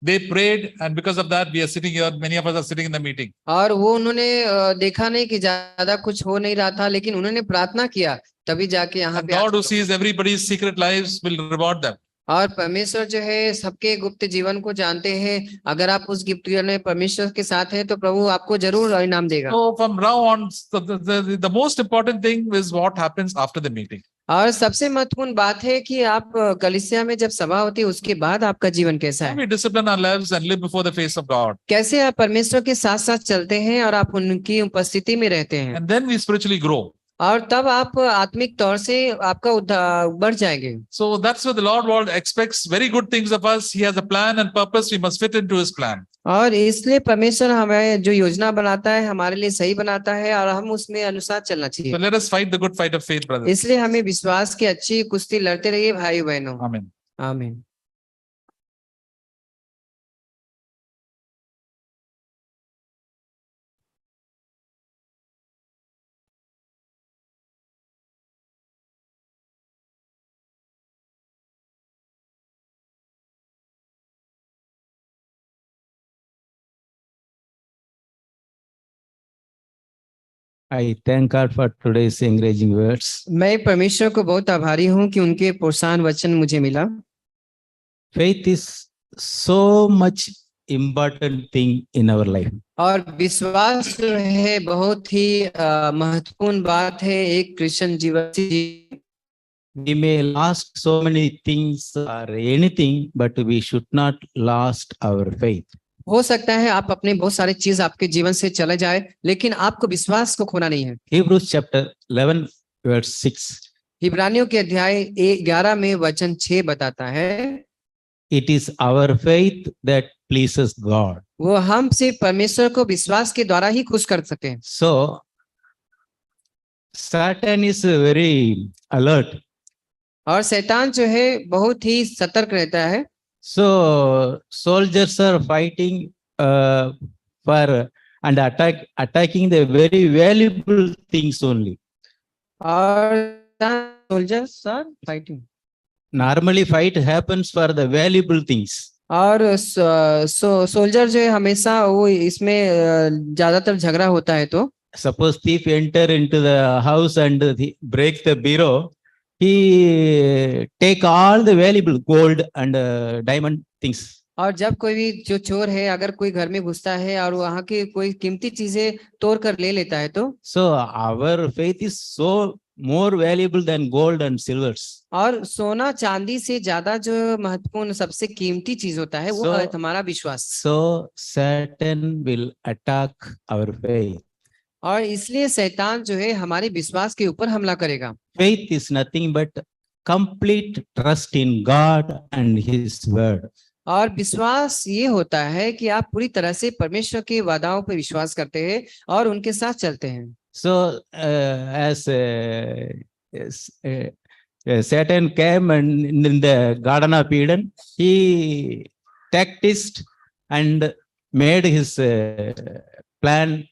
they prayed, and because of that we are sitting here. Many of us are sitting in the meeting. और वो उन्होंने देखा नहीं कि ज्यादा कुछ हो नहीं रहा था, लेकिन उन्होंने प्रार्थना किया, तभी जाके यहाँ पे। God who sees everybody's secret lives will reward them. और परमेश्वर जो है सबके गुप्त जीवन को जानते हैं। अगर आप उस गुप्त जीवन में परमेश्वर के साथ हैं तो प्रभु आपको जरूर इनाम देगा। So from now on, the most important thing is what happens after the meeting. और सबसे महत्वपूर्ण बात है कि आप कलीसिया में जब सभा होती है उसके बाद आपका जीवन कैसा है। We discipline our lives and live before the face of God. कैसे आप परमेश्वर के साथ साथ चलते हैं और आप उनकी उपस्थिति में रहते हैं। And then we spiritually grow. और तब आप आत्मिक तौर से आपका बढ़ जाएंगे। So that's what the Lord expects very good things of us. He has a plan and purpose. We must fit into His plan. और इसलिए परमेश्वर हमें जो योजना बनाता है हमारे लिए सही बनाता है और हम उसमें अनुसार चलना चाहिए। So let us fight the good fight of faith, brothers. इसलिए हमें विश्वास की अच्छी कुश्ती लड़ते रहिए भाई बहनों। Amen. आमीन। I thank God for today's encouraging words. मैं परमेश्वर को बहुत आभारी हूँ कि उनके प्रोत्साहन वचन मुझे मिला। Faith is so much important thing in our life. और विश्वास जो है बहुत ही महत्वपूर्ण बात है एक क्रिश्चियन जीवन की। We may lost so many things or anything, but we should not lost our faith. हो सकता है आप अपने बहुत सारे चीज आपके जीवन से चले जाए, लेकिन आपको विश्वास को खोना नहीं है। Hebrews chapter 11 verse 6. इब्रानियों के अध्याय 11 में वचन 6 बताता है, It is our faith that pleases God. वो हम सिर्फ परमेश्वर को विश्वास के द्वारा ही खुश कर सकते हैं। So Satan is very alert. और शैतान जो है बहुत ही सतर्क रहता है। So soldiers are fighting for and attacking the very valuable things only. और soldiers are fighting. Normally fight happens for the valuable things. और सोल्जर जो है हमेशा वो इसमें ज्यादातर झगड़ा होता है। तो Suppose thief enter into the house and break the bureau, he take all the valuable gold and diamond things. और जब कोई भी जो चोर है अगर कोई घर में घुसता है और वहाँ की कोई कीमती चीजें तोड़ कर ले लेता है तो So our faith is so more valuable than gold and silvers. और सोना चांदी से ज्यादा जो महत्वपूर्ण सबसे कीमती चीज होता है वो So- है हमारा विश्वास। So Satan will attack our faith. और इसलिए शैतान जो है हमारे विश्वास के ऊपर हमला करेगा। Faith is nothing but complete trust in God and His word. और विश्वास ये होता है कि आप पूरी तरह से परमेश्वर के वादाओं पर विश्वास करते हैं और उनके साथ चलते हैं। So Satan came and in the Garden of Eden, he tacticed and made his plan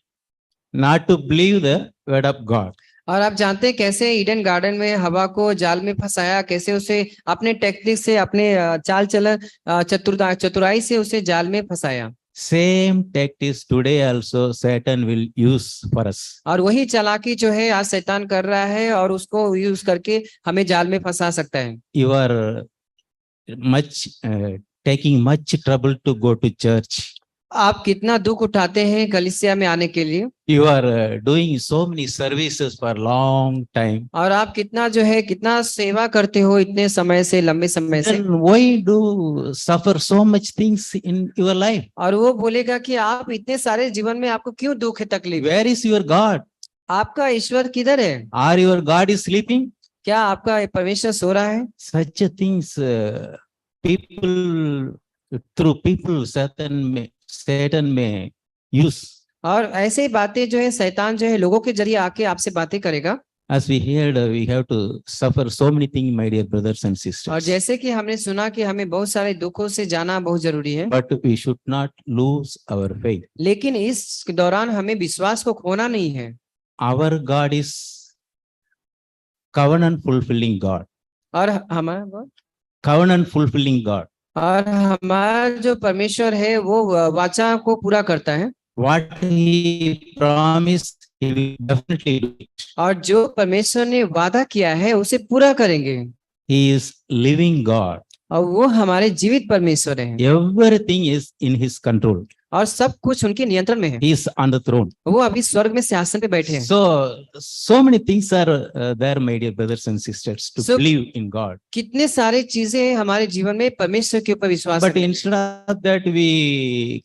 not to believe the word of God. और आप जानते हैं कैसे ईडन गार्डन में हवा को जाल में फंसाया, कैसे उसे अपने टेक्निक से अपने चाल चलन चतुराई से उसे जाल में फंसाया। Same tactics today also Satan will use for us. और वही चालाकी जो है आज शैतान कर रहा है और उसको यूज करके हमें जाल में फंसा सकता है। You are taking much trouble to go to church. आप कितना दुख उठाते हैं कलीसिया में आने के लिए, You are doing so many services for long time. और आप कितना जो है कितना सेवा करते हो इतने समय से, लंबे समय से। Then why do suffer so much things in your life? और वो बोलेगा कि आप इतने सारे जीवन में आपको क्यों दुख है, तकलीफ है? Where is your God? आपका ईश्वर किधर है? Are your God is sleeping? क्या आपका परमेश्वर सो रहा है? Such a things people through people Satan may use. और ऐसे ही बातें जो है शैतान जो है लोगों के जरिए आके आपसे बातें करेगा। As we heard, we have to suffer so many things, my dear brothers and और sisters. जैसे कि हमने सुना कि हमें बहुत सारे दुखों से जाना बहुत जरूरी है, But we should not lose our faith. लेकिन इस दौरान हमें विश्वास को खोना नहीं है। Our God is covenant fulfilling God. और हमारा Covenant fulfilling God. और हमारा जो परमेश्वर है वो वाचा को पूरा करता है, What He promised, He will definitely do it. और जो परमेश्वर ने वादा किया है उसे पूरा करेंगे। He is living God. और वो हमारे जीवित परमेश्वर हैं, Everything is in His control. और सब कुछ उनके नियंत्रण में है। He is on the throne. वो अभी स्वर्ग में सिंहासन पे बैठे हैं। So many things are there, my dear brothers and sisters, to So- believe in God. कितने सारे चीजें हैं हमारे जीवन में परमेश्वर के ऊपर विश्वास But रखने की। instead of that, we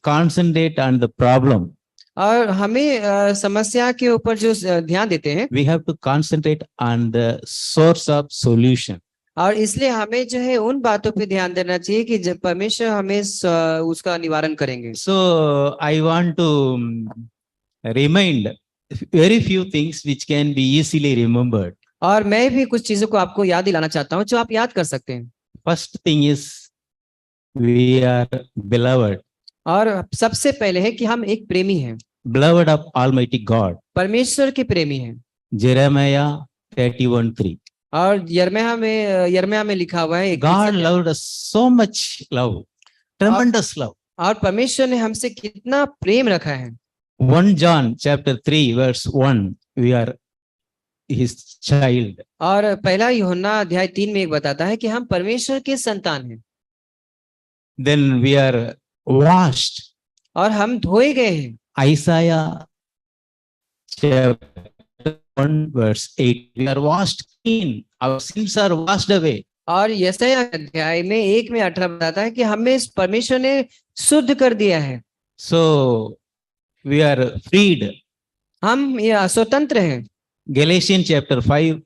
concentrate on the problem. और हमें समस्या के ऊपर जो ध्यान देते हैं, We have to concentrate on the source of solution. और इसलिए हमें जो है उन बातों पे ध्यान देना चाहिए कि जब परमेश्वर हमें उसका निवारण करेंगे। So I want to remind very few things which can be easily remembered. और मैं भी कुछ चीजों को आपको याद दिलाना चाहता हूँ जो आप याद कर सकते हैं। First thing is we are beloved, और सबसे पहले है कि हम एक प्रेमी हैं, beloved of Almighty God. परमेश्वर के प्रेमी हैं। Jeremiah 31:3. और यिर्मयाह में लिखा हुआ है God loved us so much love, tremendous love. और परमेश्वर ने हमसे कितना प्रेम रखा है। 1 John chapter 3 verse 1, we are his child. और पहला यूहन्ना अध्याय 3 में एक बताता है कि हम परमेश्वर के संतान हैं, Then we are washed. और हम धोए गए हैं। Isaiah chapter 1 verse 8, we are washed clean, our sins are washed away. और यशायाह अध्याय में 1 में 18 बताता है कि हमें परमेश्वर ने शुद्ध कर दिया है। So we are freed. हम ये स्वतंत्र हैं। Galatians chapter 5,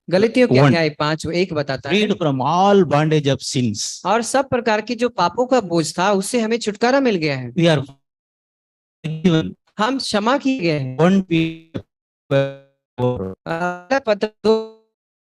गलतियों के One. अध्याय 5:1 बताता है, freed from all bondage of sins. और सब प्रकार की जो पापों का बोझ था उससे हमें छुटकारा मिल गया है। We are forgiven. हम क्षमा किए गए हैं। 1 Peter 4. पहला पत्र 2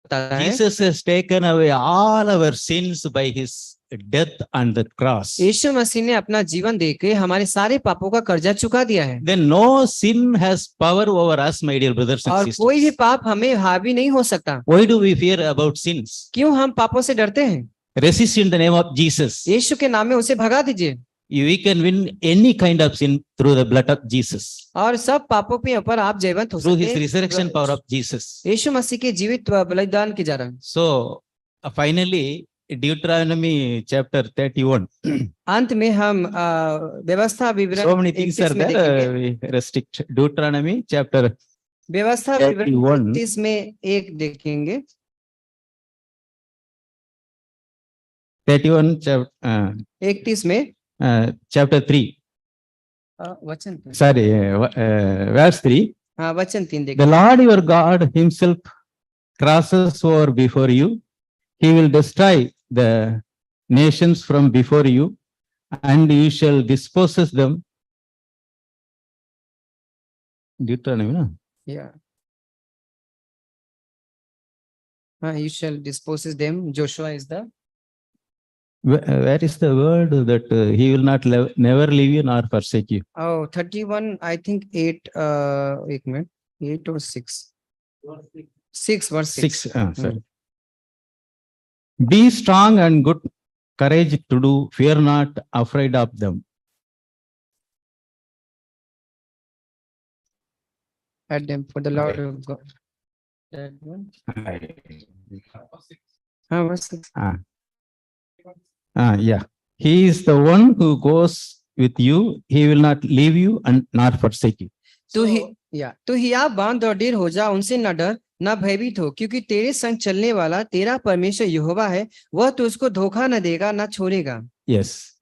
बताता है, Jesus has taken away all our sins by his death on the cross. यीशु मसीह ने अपना जीवन देके हमारे सारे पापों का कर्जा चुका दिया है, Then no sin has power over us, my dear brothers and और कोई भी sisters. पाप हमें हावी नहीं हो सकता। Why do we fear about sins? क्यों हम पापों से डरते हैं? Resist in the name of Jesus. यीशु के नाम में उसे भगा दीजिए, We can win any kind of sin through the blood of Jesus, और सब पापों के ऊपर आप जयवंत हो through सकते his हैं resurrection power of Jesus. यीशु मसीह के जीवित बलिदान के द्वारा। So finally, Deuteronomy chapter 31. अंत में हम व्यवस्था विवरण So many things are 31 में there. देखेंगे। We restrict Deuteronomy chapter व्यवस्था 31. 31 में एक देखेंगे। 31 31 में chapter 3. वचन 3। Sorry, verse 3. हाँ, वचन 3 The देखिए। Lord your God himself crosses over before you. He will destroy the nations from before you, and you shall dispose them. Deuteronomy, no? Yeah. You shall dispose them. Joshua is the Where is the word that he will not never leave you nor forsake you? 31 I think 8 एक minute 8 or 6 verse 6 Sorry. Be strong and good courage to do, fear not, afraid of them. at them for the Lord of God. That one. Verse 6. Yeah. He is the one who goes with you. He will not leave you and nor forsake you. तो हिया बांध और डेर हो जा, उनसे न डर न भयभीत हो, क्योंकि तेरे संग चलने वाला तेरा परमेश्वर यहोवा है, वह तुझको धोखा न देगा न छोड़ेगा। Yes,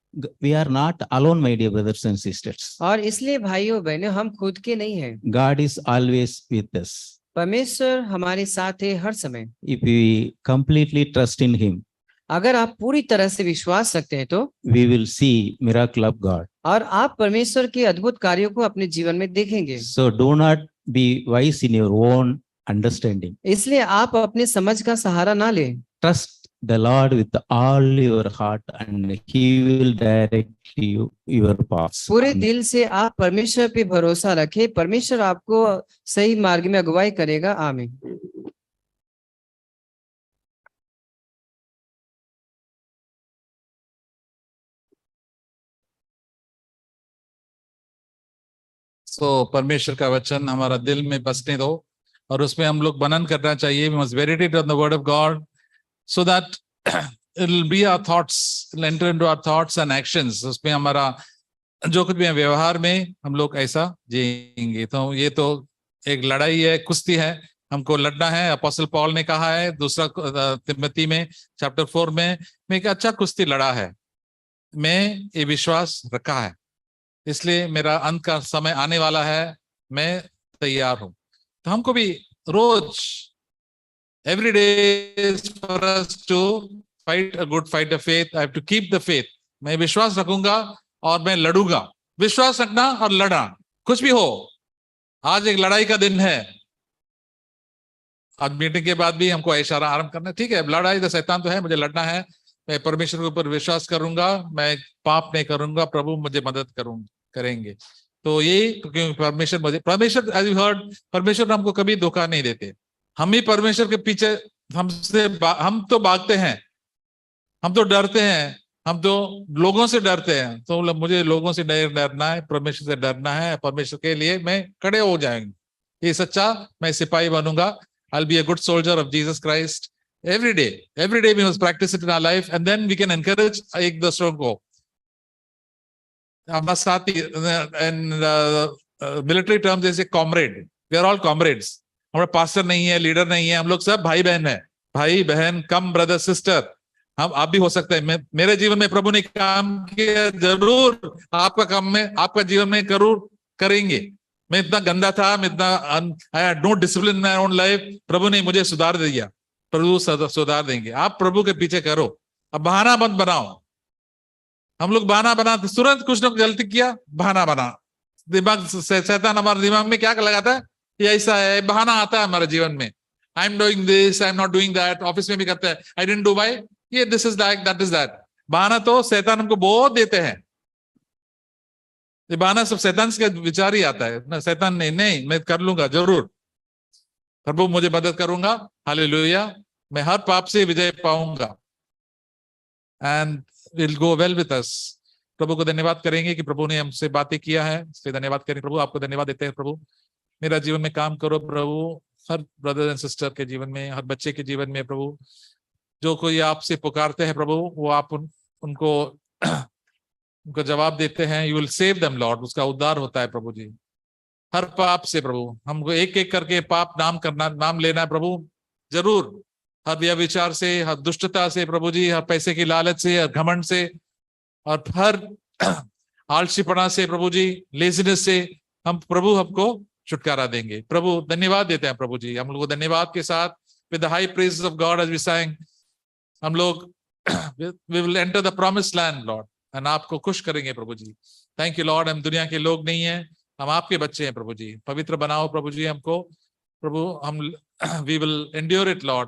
we are not alone, my dear brothers and sisters. और इसलिए भाइयों बहनों, हम खुद के नहीं हैं। God is always with us. परमेश्वर हमारे साथ है हर समय। If we completely trust in Him, अगर आप पूरी तरह से विश्वास रखते हैं तो we will see miracle of God. और आप परमेश्वर के अद्भुत कार्यों को अपने जीवन में देखेंगे। So do not be wise in your own understanding. इसलिए आप अपने समझ का सहारा ना लें। Trust the Lord with all your heart, and He will direct you your paths. पूरे दिल से आप परमेश्वर पे भरोसा रखें, परमेश्वर आपको सही मार्ग में अगुवाई करेगा। आमीन। सो परमेश्वर का वचन हमारा दिल में बसने दो और उसमें हम लोग मनन करना चाहिए। We must meditate on the word of God so that it will be our thoughts, it will enter into our thoughts and actions. उसमें हमारा जो कुछ भी है व्यवहार में हम लोग ऐसा जिएंगे। तो ये तो एक लड़ाई है, कुश्ती है, हमको लड़ना है। अपोस्टल पॉल ने कहा है दूसरा तिमोथी में चैप्टर 4 में, मैं एक अच्छा कुश्ती लड़ा है, मैं ये विश्वास रखा है, इसलिए मेरा अंत का समय आने वाला है, मैं तैयार हूं। तो हमको भी रोज every day is for us to fight a good fight of faith. I have to keep the faith. मैं विश्वास रखूंगा और मैं लड़ूंगा। विश्वास रखना और लड़ना, कुछ भी हो। आज एक लड़ाई का दिन है। आज मीटिंग के बाद भी हमको इशारा आरंभ करना, ठीक है लड़ाई तो शैतान तो है, मुझे लड़ना है, मैं परमेश्वर के ऊपर विश्वास करूंगा, मैं पाप नहीं करूंगा, प्रभु मुझे मदद करेंगे। तो ये क्योंकि परमेश्वर एज यू हर्ड, परमेश्वर हमको कभी धोखा नहीं देते। हम ही परमेश्वर के पीछे हम तो भागते हैं, हम तो डरते हैं, हम तो लोगों से डरते हैं। तो मुझे लोगों से डरना है, परमेश्वर से डरना है। परमेश्वर के लिए मैं खड़े हो जाएंगे, ये सच्चा मैं सिपाही बनूंगा। I'll be a good soldier of Jesus Christ every day we must practice it in our life, and then we can encourage एक दूसरों को। हमारे साथ in military terms जैसे comrade, we are all comrades। हमारा पास्टर नहीं है, लीडर नहीं है, हम लोग सब भाई बहन है, भाई बहन कम ब्रदर सिस्टर। हम आप भी हो सकते हैं। मेरे जीवन में प्रभु ने काम किया, जरूर आपका काम में आपका जीवन में जरूर करेंगे। मैं इतना गंदा था, मैं इतना I had no discipline in my own life, प्रभु ने मुझे सुधार दिया, प्रभु सुधार देंगे। आप प्रभु के पीछे करो, अब बहाना मत बनाओ। हम लोग बहाना बनाते, तुरंत कुछ लोग गलती किया बहाना बना, दिमाग शैतान हमारे दिमाग में क्या लगाता है, ये ऐसा है, बहाना आता है हमारे जीवन में। I am doing this, I am not doing that. Office में भी करते हैं, आई डिडंट डू बाय ये, this is like that is that. बहाना तो शैतान हमको बहुत देते हैं। ये बहाना सब शैतान का विचार ही आता है। शैतान नहीं मैं कर लूंगा, जरूर प्रभु मुझे मदद करूंगा, हालेलुया, मैं हर पाप से विजय पाऊंगा, and will go well with us. प्रभु को धन्यवाद करेंगे कि प्रभु ने हमसे बातें किया है, इसलिए धन्यवाद करें। प्रभु आपको धन्यवाद देते हैं। प्रभु मेरा जीवन में काम करो प्रभु, हर ब्रदर एंड सिस्टर के जीवन में, हर बच्चे के जीवन में प्रभु, जो कोई आपसे पुकारते हैं प्रभु, वो आप उनको जवाब देते हैं। You will save them Lord, उसका उद्धार होता है प्रभु जी। हर पाप से प्रभु हमको एक एक करके पाप नाम लेना है प्रभु, जरूर। हर व्यभिचार से, हर दुष्टता से प्रभु जी, हर पैसे की लालच से, हर घमंड से, और हर आलसीपना से प्रभु जी, लेजीनेस से हम प्रभु हमको छुटकारा देंगे प्रभु। धन्यवाद देते हैं प्रभु जी, हम लोग को धन्यवाद के साथ with the high praises of God as we sang, हम लोग we will enter the promised land Lord, and आपको खुश करेंगे प्रभु जी। थैंक यू लॉर्ड, हम दुनिया के लोग नहीं हैं, हम आपके बच्चे हैं प्रभु जी। पवित्र बनाओ प्रभु जी हमको प्रभु, हम we will endure it Lord,